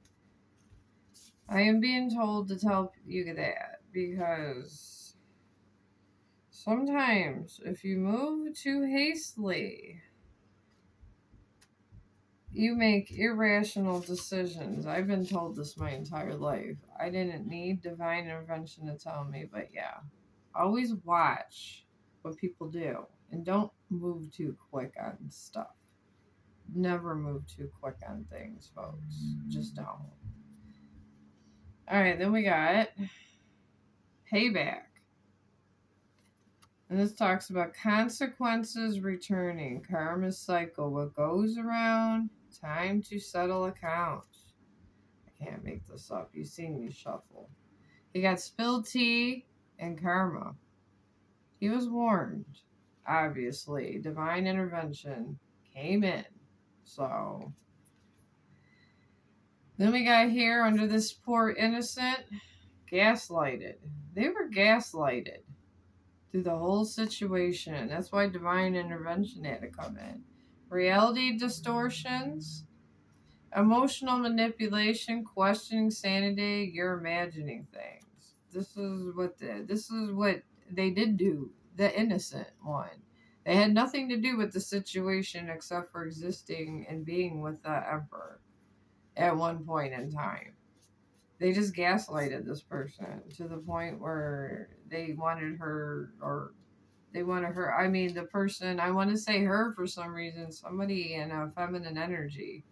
I am being told to tell you that because sometimes if you move too hastily, you make irrational decisions. I've been told this my entire life. I didn't need divine intervention to tell me, but yeah. Always watch what people do and don't move too quick on stuff. Never move too quick on things, folks. Just don't. Alright, then we got payback. And this talks about consequences returning, karma cycle, what goes around, time to settle accounts. I can't make this up. You've seen me shuffle. He got spilled tea and karma. He was warned, obviously. Divine intervention came in. So, then we got here under this poor innocent, gaslighted. They were gaslighted through the whole situation. That's why divine intervention had to come in. Reality distortions, emotional manipulation, questioning sanity, you're imagining things. This is what they did do. The innocent one. They had nothing to do with the situation except for existing and being with the emperor at one point in time. They just gaslighted this person to the point where they wanted her, I mean, the person, I want to say her for some reason, somebody in a feminine energy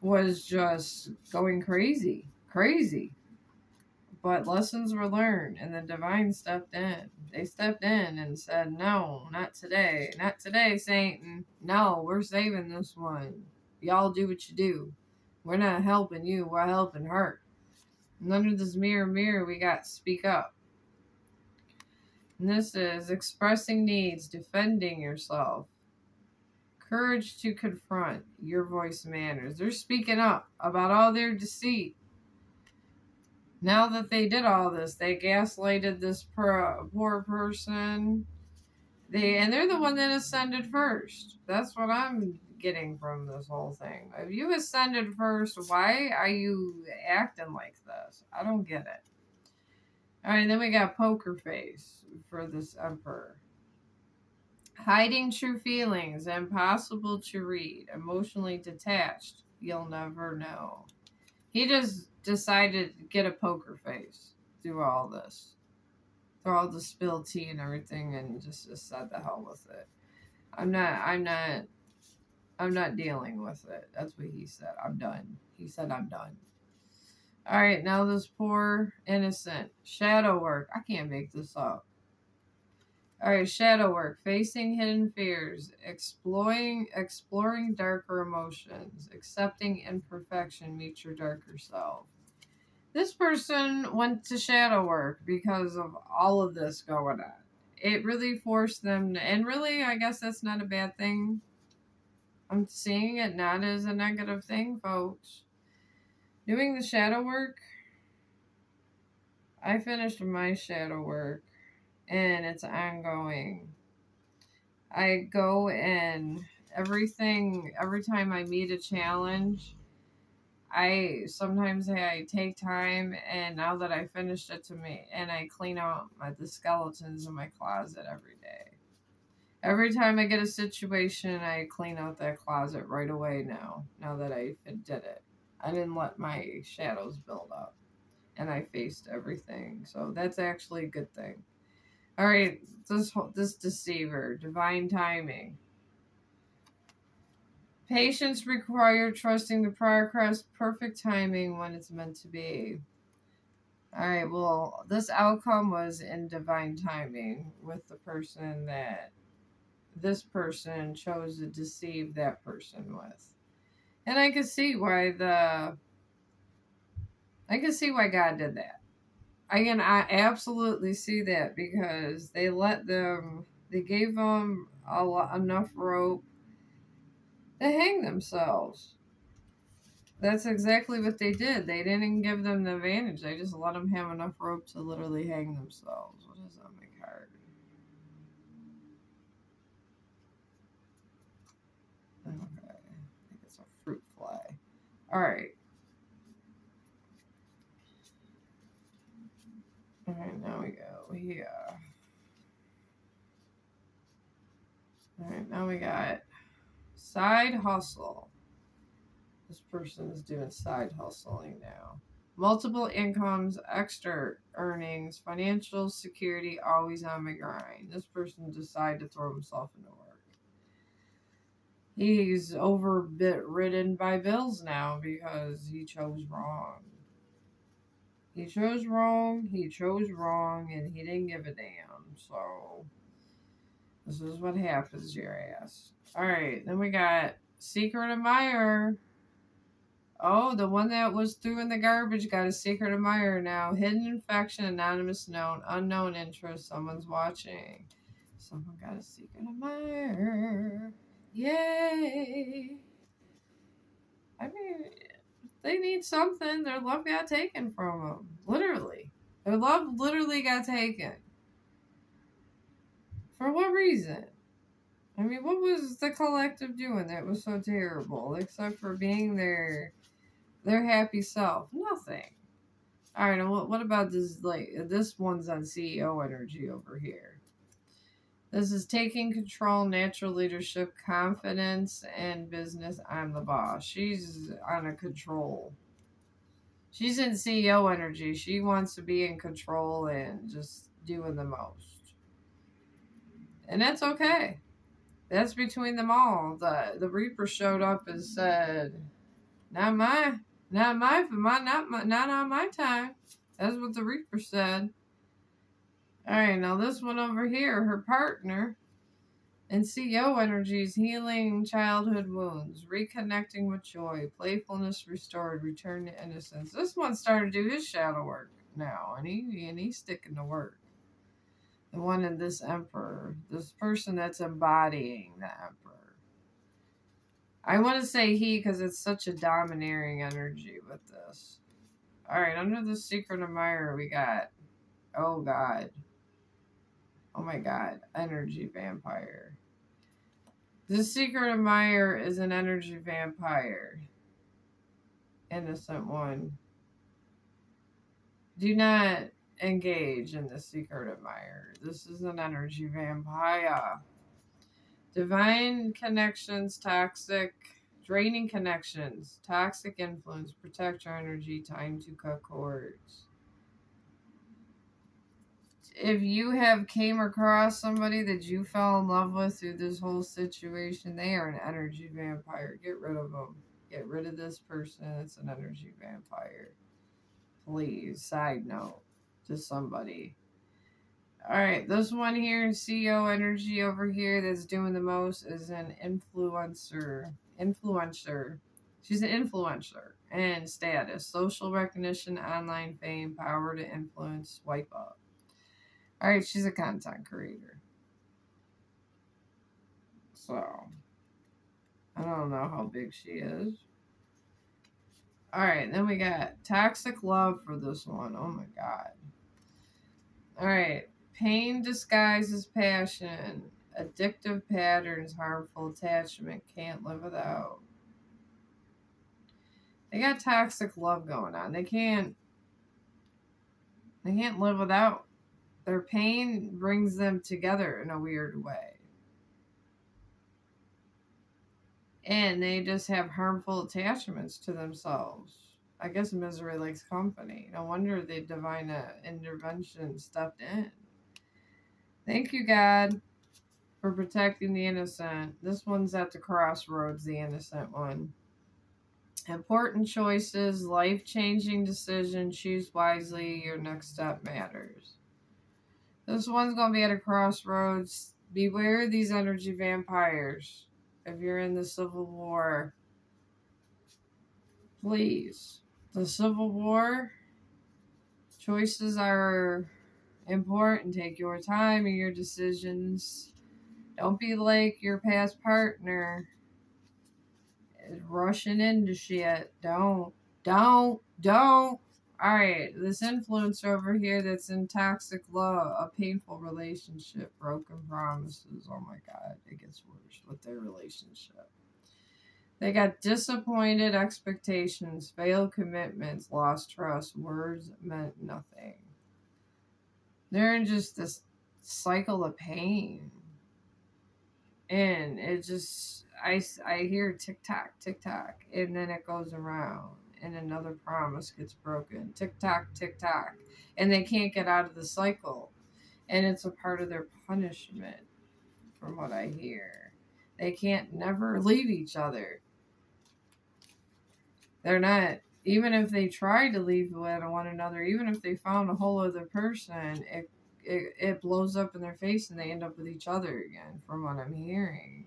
was just going crazy. But lessons were learned, and the divine stepped in. They stepped in and said, no, not today. Not today, Satan. No, we're saving this one. Y'all do what you do. We're not helping you. We're helping her. And under this mirror, mirror, we got speak up. And this is expressing needs, defending yourself, courage to confront, your voice matters. They're speaking up about all their deceit. Now that they did all this, they gaslighted this poor person. They're the one that ascended first. That's what I'm getting from this whole thing. If you ascended first, why are you acting like this? I don't get it. All right, then we got poker face for this emperor. Hiding true feelings, impossible to read, emotionally detached, you'll never know. He just decided to get a poker face through all this, through all the spilled tea and everything, and just said the hell with it. I'm not dealing with it. That's what he said. I'm done. He said I'm done. All right, now this poor innocent shadow work. I can't make this up. All right, shadow work, facing hidden fears, exploring darker emotions, accepting imperfection, meet your darker self. This person went to shadow work because of all of this going on. It really forced them to, and really, I guess that's not a bad thing. I'm seeing it not as a negative thing, folks. Doing the shadow work, I finished my shadow work and it's ongoing. I go and every time I meet a challenge, I sometimes I take time, and now that I finished it to me, and I clean out the skeletons in my closet every day. Every time I get a situation, I clean out that closet right away now. Now that I did it, I didn't let my shadows build up, and I faced everything. So that's actually a good thing. All right, this deceiver, divine timing. Patience required, trusting the progress, perfect timing when it's meant to be. Alright, well, this outcome was in divine timing with the person that this person chose to deceive that person with. And I can see why God did that. I absolutely see that because they gave them enough rope to hang themselves. That's exactly what they did. They didn't give them the advantage. They just let them have enough rope to literally hang themselves. What is on my card? Okay. I think it's a fruit fly. Alright. Alright, now we go here. Alright, now we got side hustle. This person is doing side hustling now. Multiple incomes, extra earnings, financial security, always on my grind. This person decided to throw himself into work. He's overridden by bills now because he chose wrong. He chose wrong, and he didn't give a damn. So, this is what happens, your ass. Alright, then we got Secret Admirer. Oh, the one that was threw in the garbage got a secret admirer now. Hidden infection, anonymous known, unknown interest, someone's watching. Someone got a secret admirer. Yay! I mean, they need something. Their love got taken from them. Literally. Their love literally got taken. For what reason? I mean, what was the collective doing that was so terrible, except for being their happy self? Nothing. All right, and what about this? Like, this one's on CEO energy over here. This is taking control, natural leadership, confidence, and business. I'm the boss. She's on a control. She's in CEO energy. She wants to be in control and just doing the most. And that's okay. That's between them all. The Reaper showed up and said, not on my time. That's what the Reaper said. Alright, now this one over here, her partner in CEO energy is healing childhood wounds, reconnecting with joy, playfulness restored, return to innocence. This one started to do his shadow work now, and he's sticking to work. The one in this emperor. This person that's embodying the emperor. I want to say he because it's such a domineering energy with this. Alright, under the secret admirer we got, oh god. Oh my god, energy vampire. The secret admirer is an energy vampire. Innocent one. Do not engage in the secret admirer. This is an energy vampire. Divine connections, toxic, draining connections, toxic influence, protect your energy, time to cut cords. If you have came across somebody that you fell in love with through this whole situation, they are an energy vampire. Get rid of them. Get rid of this person. It's an energy vampire. Please, side note to somebody. Alright, this one here, CEO energy over here that's doing the most is an influencer. She's an influencer and status, social recognition, online fame, power to influence, swipe up. Alright, she's a content creator. So, I don't know how big she is. Alright, then we got toxic love for this one. Oh my god. Alright, pain disguises passion. Addictive patterns, harmful attachment, can't live without. They got toxic love going on. They can't live without. Their pain brings them together in a weird way. And they just have harmful attachments to themselves. I guess misery likes company. No wonder the divine intervention stepped in. Thank you, God, for protecting the innocent. This one's at the crossroads, the innocent one. Important choices, life-changing decision, choose wisely, your next step matters. This one's going to be at a crossroads. Beware these energy vampires. If you're in the Civil War, please. The Civil War, choices are important. Take your time in your decisions. Don't be like your past partner. Rushing into shit. Don't. Alright, this influencer over here that's in toxic love, a painful relationship, broken promises. Oh my god, it gets worse with their relationship. They got disappointed expectations, failed commitments, lost trust, words meant nothing. They're in just this cycle of pain. And it just, I hear tick tock, and then it goes around, and another promise gets broken. Tick tock, and they can't get out of the cycle, and it's a part of their punishment, from what I hear. They can't never leave each other. They're not, even if they try to leave one another, even if they found a whole other person, it blows up in their face and they end up with each other again, from what I'm hearing.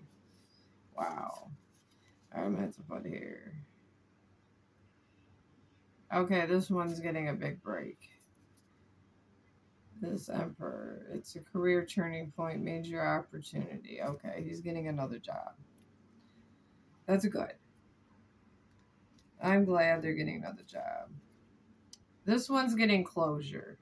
Wow. I'm going to put here. Okay, this one's getting a big break. This emperor. It's a career turning point, major opportunity. Okay, he's getting another job. That's good. I'm glad they're getting another job. This one's getting closure.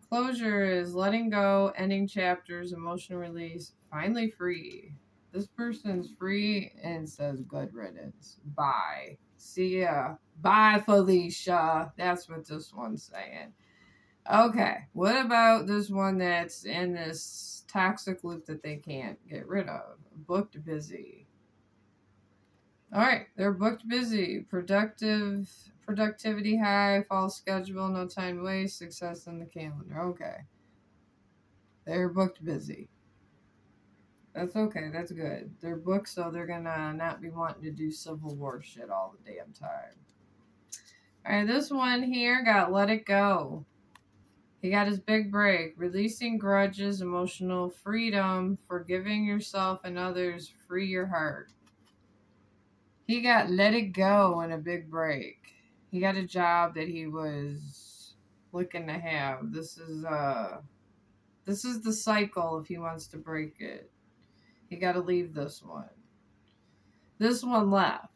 Closure is letting go, ending chapters, emotional release, finally free. This person's free and says good riddance. Bye. See ya. Bye, Felicia. That's what this one's saying. Okay, what about this one that's in this toxic loop that they can't get rid of? Booked busy. Alright, they're booked busy. Productivity high, fall schedule, no time to waste, success in the calendar. Okay. They're booked busy. That's okay, that's good. They're booked, so they're gonna not be wanting to do Civil War shit all the damn time. Alright, this one here got let it go. He got his big break. Releasing grudges, emotional freedom, forgiving yourself and others, free your heart. He got let it go in a big break. He got a job that he was looking to have. This is This is the cycle if he wants to break it. He got to leave this one. This one left.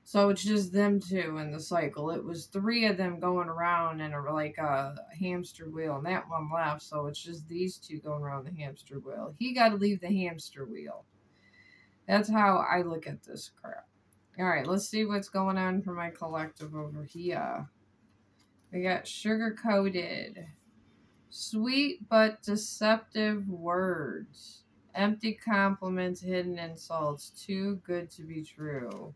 So it's just them two in the cycle. It was 3 of them going around in like a hamster wheel, and that one left. So it's just these 2 going around the hamster wheel. He got to leave the hamster wheel. That's how I look at this crap. All right, let's see what's going on for my collective over here. We got sugar-coated, sweet but deceptive words, empty compliments, hidden insults, too good to be true.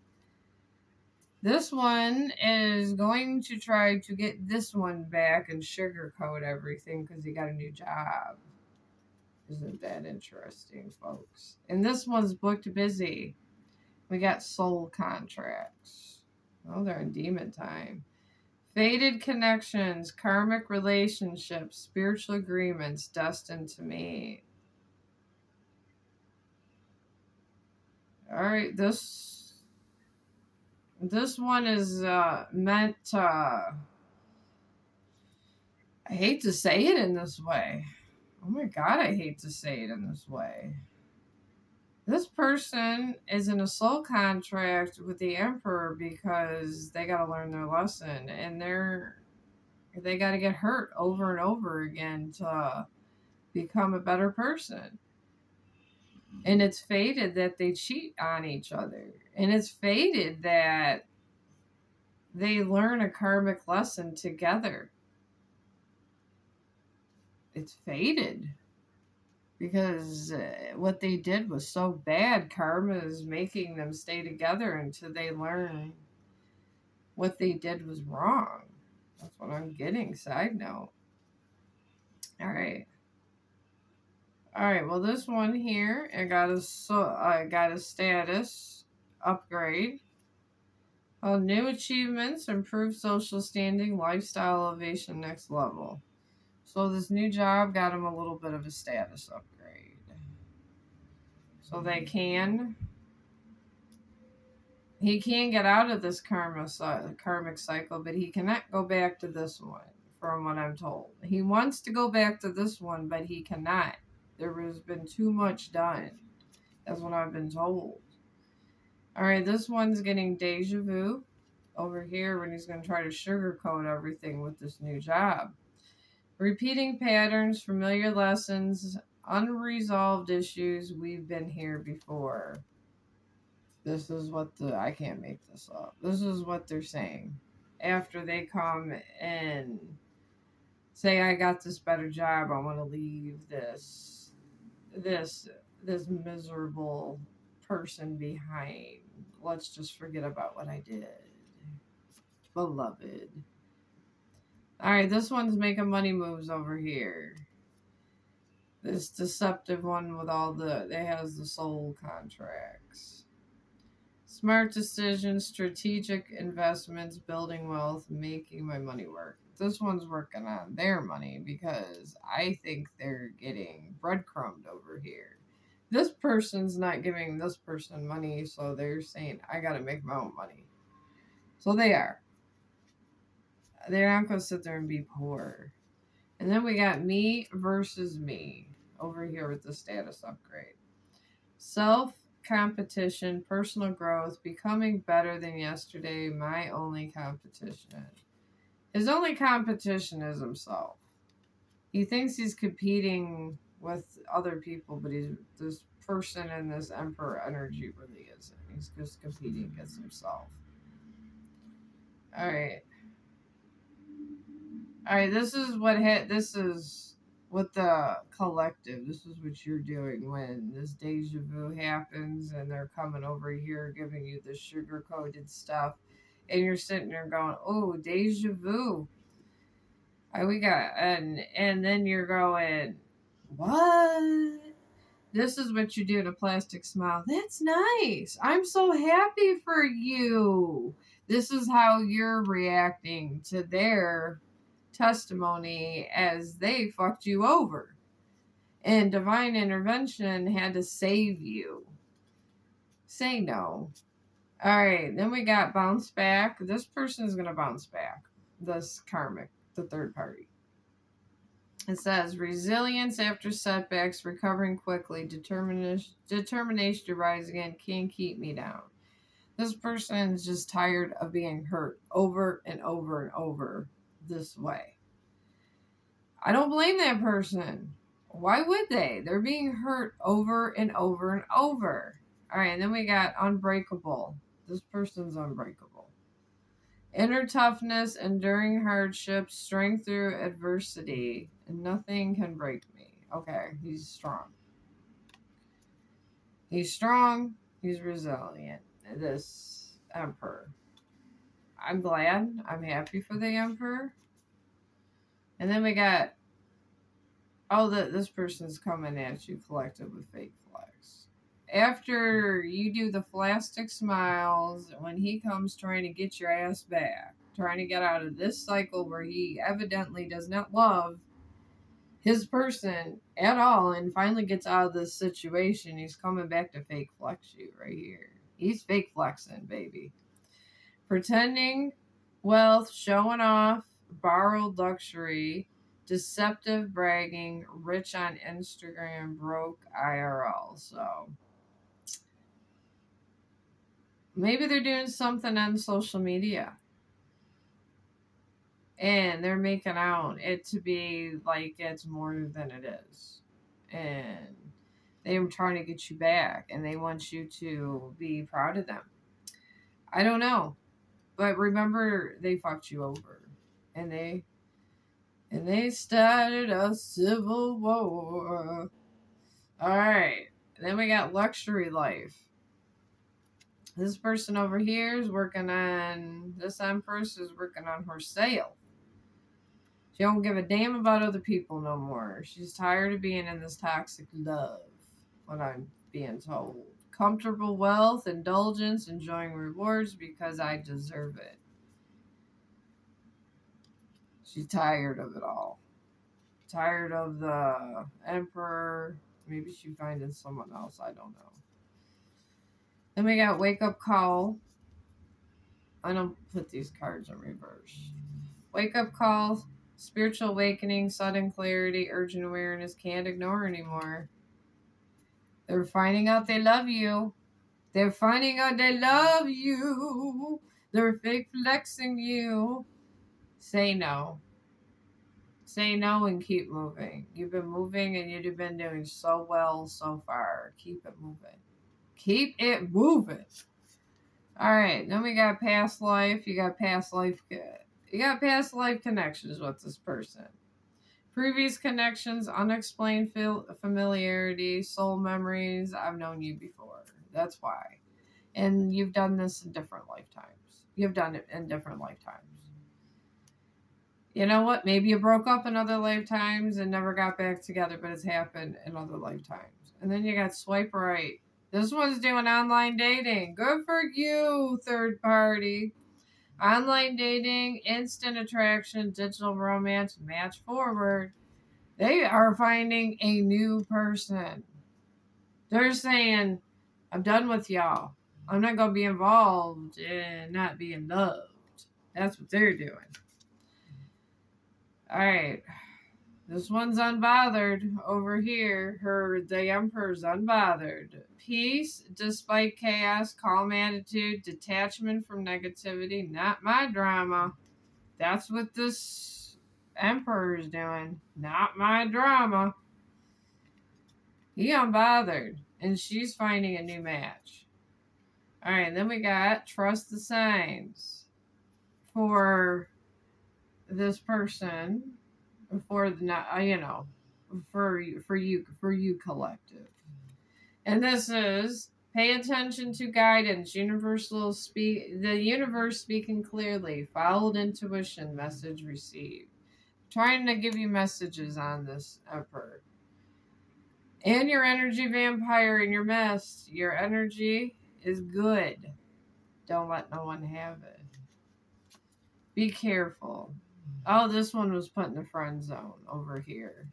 This one is going to try to get this one back and sugarcoat everything because he got a new job. Isn't that interesting, folks? And this one's booked busy. We got soul contracts. Oh, they're in demon time. Fated connections, karmic relationships, spiritual agreements destined to meet. All right, this one is meant to... I hate to say it in this way. Oh my God, I hate to say it in this way. This person is in a soul contract with the Emperor because they got to learn their lesson, and they got to get hurt over and over again to become a better person. And it's fated that they cheat on each other, and it's fated that they learn a karmic lesson together. It's fated. Because what they did was so bad, karma is making them stay together until they learn what they did was wrong. That's what I'm getting. Side note. All right. Well, this one here, I got a status upgrade. New achievements, improved social standing, lifestyle elevation, next level. So this new job got him a little bit of a status upgrade. So he can get out of this karmic cycle, but he cannot go back to this one, from what I'm told. He wants to go back to this one, but he cannot. There has been too much done. That's what I've been told. All right, this one's getting deja vu over here when he's going to try to sugarcoat everything with this new job. Repeating patterns, familiar lessons, unresolved issues. We've been here before. This is what I can't make this up. This is what they're saying. After they come and say, I got this better job, I want to leave this miserable person behind. Let's just forget about what I did. Beloved. Alright, this one's making money moves over here. This deceptive one with it has the soul contracts. Smart decisions, strategic investments, building wealth, making my money work. This one's working on their money because I think they're getting breadcrumbed over here. This person's not giving this person money, so they're saying, I gotta make my own money. So they are. They're not gonna sit there and be poor. And then we got me versus me over here with the status upgrade. Self-competition, personal growth, becoming better than yesterday, my only competition. His only competition is himself. He thinks he's competing with other people, but this person in this Emperor energy really isn't. He's just competing against himself. Alright, this is what the collective, this is what you're doing when this deja vu happens and they're coming over here giving you the sugar-coated stuff and you're sitting there going, oh, deja vu. And then you're going, what? This is what you do in a plastic smile. That's nice. I'm so happy for you. This is how you're reacting to their testimony as they fucked you over. And divine intervention had to save you. Say no. Alright, then we got bounce back. This person is going to bounce back. This karmic, the third party. It says resilience after setbacks, recovering quickly, determination to rise again, can't keep me down. This person is just tired of being hurt over and over and over this way. I don't blame that person. Why would they? They're being hurt over and over and over. All right, and then we got unbreakable. This person's unbreakable. Inner toughness, enduring hardship, strength through adversity, and nothing can break me. Okay, he's strong. He's strong. He's resilient. This Emperor. I'm glad. I'm happy for the Emperor. And then we got, this person's coming at you collective with fake flex. After you do the plastic smiles, when he comes trying to get your ass back, trying to get out of this cycle where he evidently does not love his person at all and finally gets out of this situation, he's coming back to fake flex you right here. He's fake flexing, baby. Pretending wealth, showing off, borrowed luxury, deceptive bragging, rich on Instagram, broke IRL. So maybe they're doing something on social media and they're making out it to be like it's more than it is. And they're trying to get you back and they want you to be proud of them. I don't know. But remember, they fucked you over. And they started a civil war. Alright. Then we got luxury life. This person over here is working on, this Empress is working on her sale. She don't give a damn about other people no more. She's tired of being in this toxic love, what I'm being told. Comfortable wealth, indulgence, enjoying rewards because I deserve it. She's tired of it all. Tired of the Emperor. Maybe she's finding someone else. I don't know. Then we got Wake Up Call. I don't put these cards in reverse. Wake Up Call. Spiritual awakening, sudden clarity, urgent awareness, can't ignore anymore. They're finding out they love you. They're finding out they love you. They're fake flexing you. Say no. Say no and keep moving. You've been moving and you've been doing so well so far. Keep it moving. Keep it moving. All right. Then we got past life. You got past life. You got past life connections with this person. Previous connections, unexplained familiarity, soul memories. I've known you before. That's why. And you've done this in different lifetimes. You've done it in different lifetimes. You know what? Maybe you broke up in other lifetimes and never got back together, but it's happened in other lifetimes. And then you got swipe right. This one's doing online dating. Good for you, third party. Online dating, instant attraction, digital romance, match forward. They are finding a new person. They're saying, I'm done with y'all. I'm not going to be involved in not being loved. That's what they're doing. All right. This one's unbothered over here. The Emperor's unbothered. Peace despite chaos, calm attitude, detachment from negativity. Not my drama. That's what this Emperor is doing. Not my drama. He unbothered. And she's finding a new match. Alright, then we got trust the signs. For this person. For the, for you collective. And this is pay attention to guidance, the universe speaking clearly, followed intuition, message received. Trying to give you messages on this Emperor. And your energy vampire in your mess. Your energy is good. Don't let no one have it. Be careful. Oh, this one was put in the friend zone over here.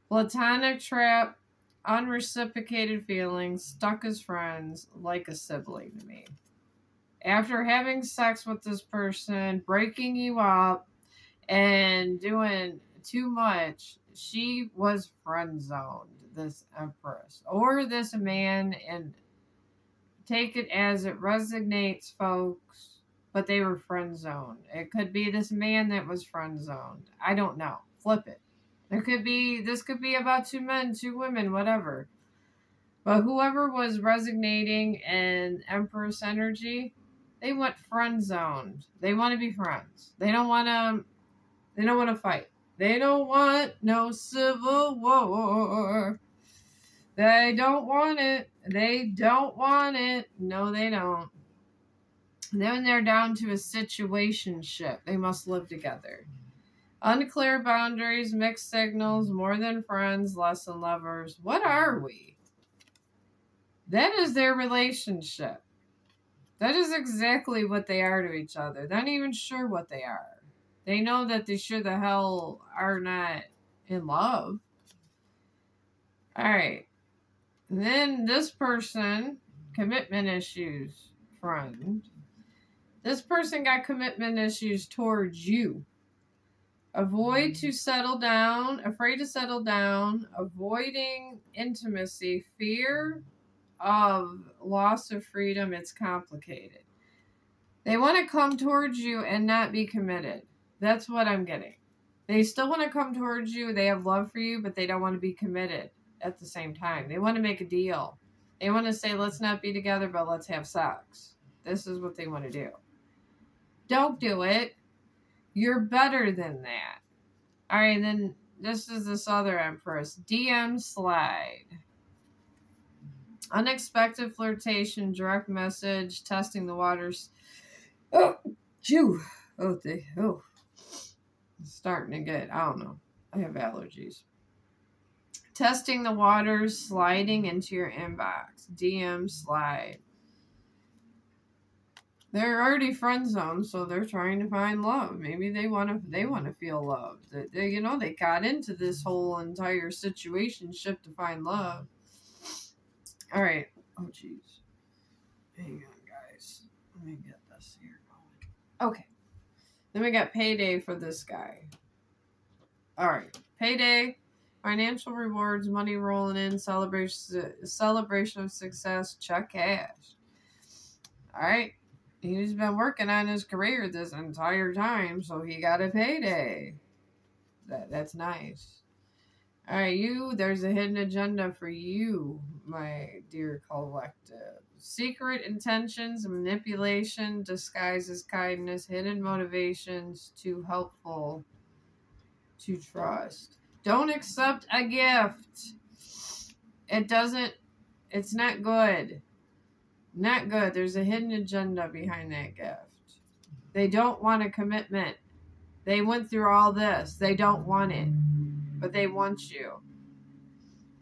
Platonic trap, unreciprocated feelings, stuck as friends, like a sibling to me. After having sex with this person, breaking you up, and doing too much, she was friend zoned, this Empress. Or this man, and take it as it resonates, folks, but they were friend zoned. It could be this man that was friend zoned. I don't know. Flip it. This could be about two men, two women, whatever. But whoever was resonating in Empress energy, they went friend zoned. They want to be friends. They don't want to fight. They don't want no civil war. They don't want it. They don't want it. No, they don't. Then they're down to a situationship. They must live together. Unclear boundaries, mixed signals, more than friends, less than lovers. What are we? That is their relationship. That is exactly what they are to each other. They're not even sure what they are. They know that they sure the hell are not in love. Alright. Then this person, commitment issues, friend. This person got commitment issues towards you. Avoid to settle down, afraid to settle down, avoiding intimacy, fear of loss of freedom. It's complicated. They want to come towards you and not be committed. That's what I'm getting. They still want to come towards you. They have love for you, but they don't want to be committed at the same time. They want to make a deal. They want to say, let's not be together, but let's have sex. This is what they want to do. Don't do it. You're better than that. All right, then this is this other Empress. DM slide. Unexpected flirtation, direct message, testing the waters. Oh, phew. Oh. It's starting to get, I don't know. I have allergies. Testing the waters, sliding into your inbox. DM slide. They're already friend zoned, so they're trying to find love. Maybe they want to feel loved. They got into this whole entire situationship to find love. All right. Oh, jeez. Hang on, guys. Let me get this here going. Okay. Then we got payday for this guy. All right. Payday, financial rewards, money rolling in, celebration of success, check cash. All right. He's been working on his career this entire time, so he got a payday. That's nice. All right, there's a hidden agenda for you, my dear collective. Secret intentions, manipulation, disguises kindness, hidden motivations, too helpful to trust. Don't accept a gift. It's not good. Not good. There's a hidden agenda behind that gift. They don't want a commitment. They went through all this. They don't want it, but they want you.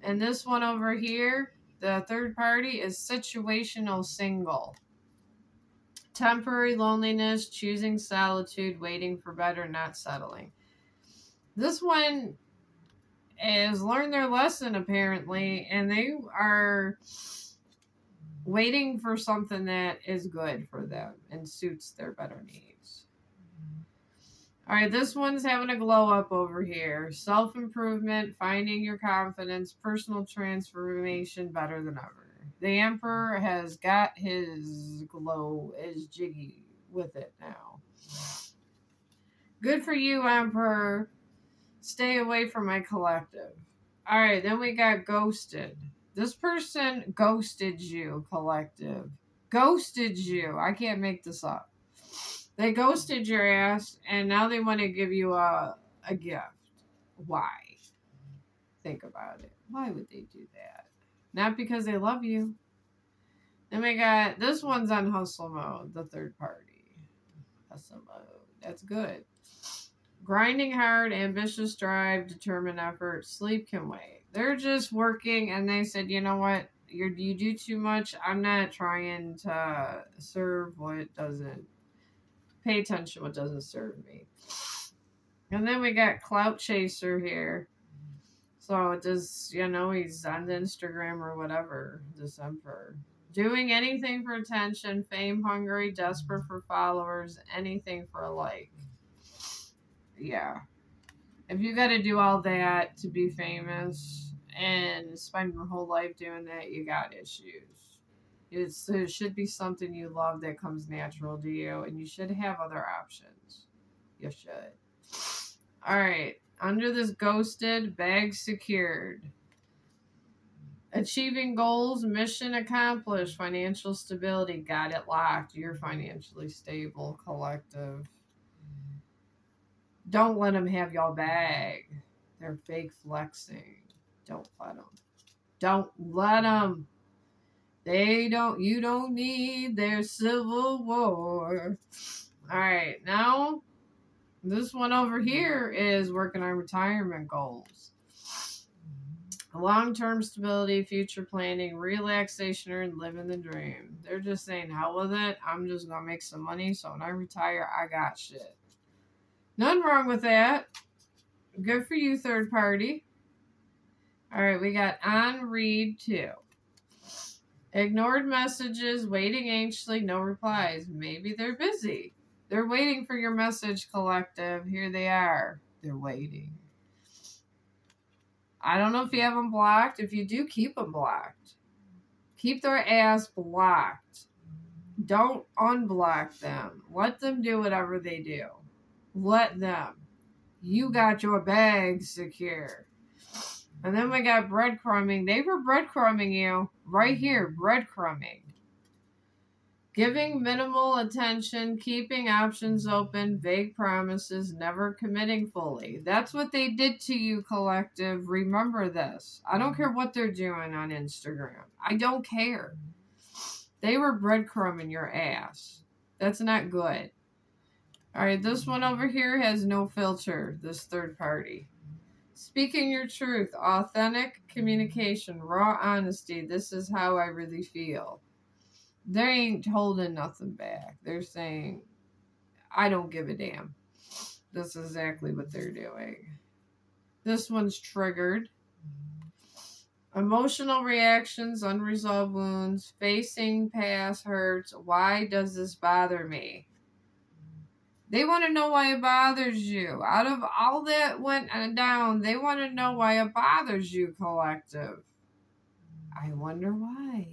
And this one over here, the third party, is situational single. Temporary loneliness, choosing solitude, waiting for better, not settling. This one has learned their lesson, apparently, and they are waiting for something that is good for them and suits their better needs. All right, this one's having a glow up over here. Self-improvement, finding your confidence, personal transformation, better than ever. The Emperor has got his glow, is jiggy with it now. Good for you, Emperor. Stay away from my collective. All right, then we got ghosted. This person ghosted you, collective. Ghosted you. I can't make this up. They ghosted your ass, and now they want to give you a gift. Why? Think about it. Why would they do that? Not because they love you. Then we got, this one's on hustle mode, the third party. Hustle mode. That's good. Grinding hard, ambitious drive, determined effort, sleep can wait. They're just working, and they said, you know what? You do too much. I'm not trying to serve what doesn't pay attention what doesn't serve me. And then we got Clout Chaser here. So it does, he's on the Instagram or whatever, this Emperor. Doing anything for attention, fame hungry, desperate for followers, anything for a like. Yeah. If you got to do all that to be famous and spend your whole life doing that, you got issues. It should be something you love that comes natural to you, and you should have other options. You should. All right. Under this ghosted, bag secured. Achieving goals, mission accomplished, financial stability, got it locked. You're financially stable, collective. Don't let them have your bag. They're fake flexing. Don't let them. Don't let them. You don't need their civil war. All right, now this one over here is working on retirement goals. Long-term stability, future planning, relaxation, or living the dream. They're just saying, hell with it. I'm just going to make some money, so when I retire, I got shit. Nothing wrong with that. Good for you, third party. All right, we got on read 2. Ignored messages, waiting anxiously, no replies. Maybe they're busy. They're waiting for your message, collective. Here they are. They're waiting. I don't know if you have them blocked. If you do, keep them blocked. Keep their ass blocked. Don't unblock them. Let them do whatever they do. Let them. You got your bag secure. And then we got breadcrumbing. They were breadcrumbing you right here. Breadcrumbing. Giving minimal attention, keeping options open, vague promises, never committing fully. That's what they did to you, collective. Remember this. I don't care what they're doing on Instagram. I don't care. They were breadcrumbing your ass. That's not good. All right, this one over here has no filter, this third party. Speaking your truth, authentic communication, raw honesty. This is how I really feel. They ain't holding nothing back. They're saying, I don't give a damn. That's exactly what they're doing. This one's triggered. Emotional reactions, unresolved wounds, facing past hurts. Why does this bother me? They want to know why it bothers you. Out of all that went down, they want to know why it bothers you, collective. I wonder why.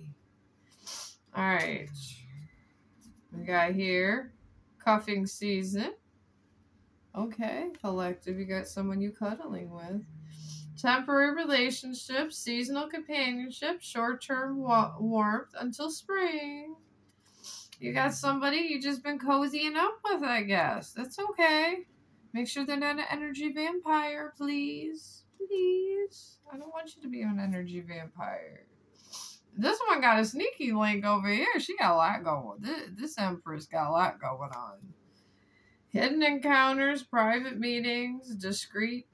All right. We got here, cuffing season. Okay, collective, you got someone you cuddling with. Temporary relationships, seasonal companionship, short-term warmth until spring. You got somebody you just been cozying up with, I guess. That's okay. Make sure they're not an energy vampire, please. Please. I don't want you to be an energy vampire. This one got a sneaky link over here. She got a lot going. This Empress got a lot going on. Hidden encounters, private meetings, discreet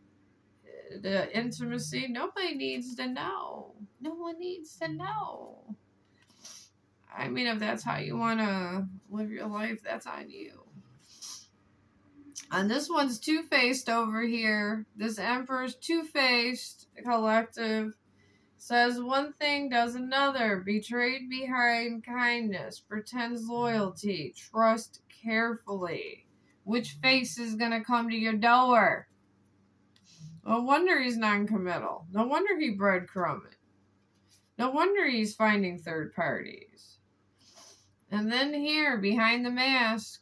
intimacy. Nobody needs to know. No one needs to know. I mean, if that's how you want to live your life, that's on you. And this one's two-faced over here. This Emperor's two-faced, collective. Says one thing, does another. Betrayed behind kindness. Pretends loyalty. Trust carefully. Which face is going to come to your door? No wonder he's non-committal. No wonder he breadcrumbing. No wonder he's finding third parties. And then here, behind the mask,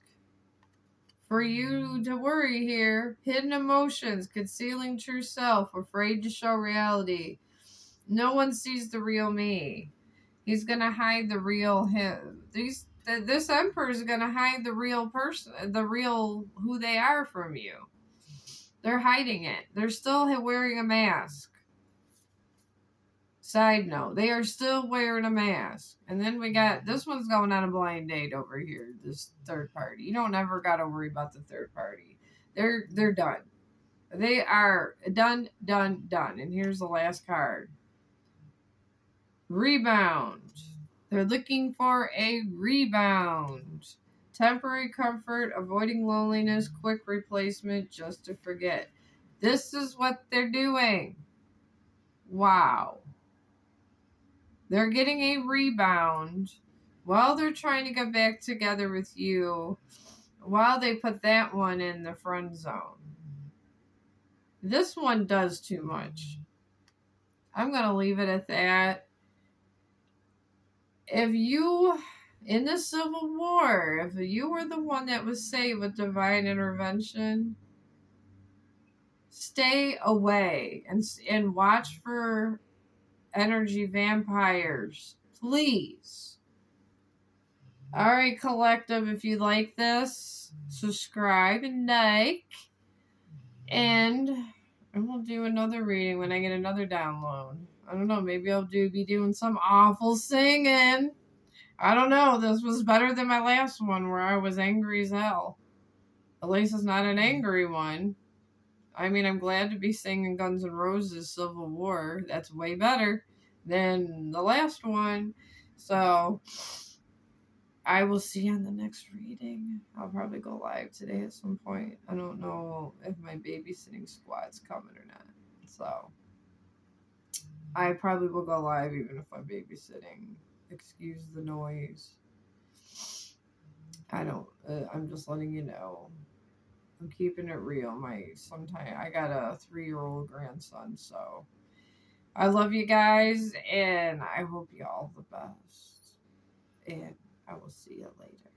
for you to worry here, hidden emotions, concealing true self, afraid to show reality. No one sees the real me. He's going to hide the real him. This Emperor is going to hide the real person, the real who they are from you. They're hiding it. They're still wearing a mask. Side note, they are still wearing a mask. And then we got, this one's going on a blind date over here, this third party. You don't ever got to worry about the third party. They're done. They are done. And here's the last card. Rebound. They're looking for a rebound. Temporary comfort, avoiding loneliness, quick replacement, just to forget. This is what they're doing. Wow. They're getting a rebound while they're trying to get back together with you, while they put that one in the friend zone. This one does too much. I'm going to leave it at that. If you, in the Civil War, if you were the one that was saved with divine intervention, stay away and watch for energy vampires, please. All right, collective, if you like this, subscribe and like, and we'll do another reading when I get another download. I don't know, maybe I'll be doing some awful singing. I don't know. This was better than my last one where I was angry as hell. At least it's not an angry one. I mean, I'm glad to be singing Guns N' Roses Civil War. That's way better than the last one. So, I will see you on the next reading. I'll probably go live today at some point. I don't know if my babysitting squad's coming or not. So, I probably will go live even if I'm babysitting. Excuse the noise. I'm just letting you know. I'm keeping it real. I got a 3-year-old grandson, so I love you guys, and I hope you all the best. And I will see you later.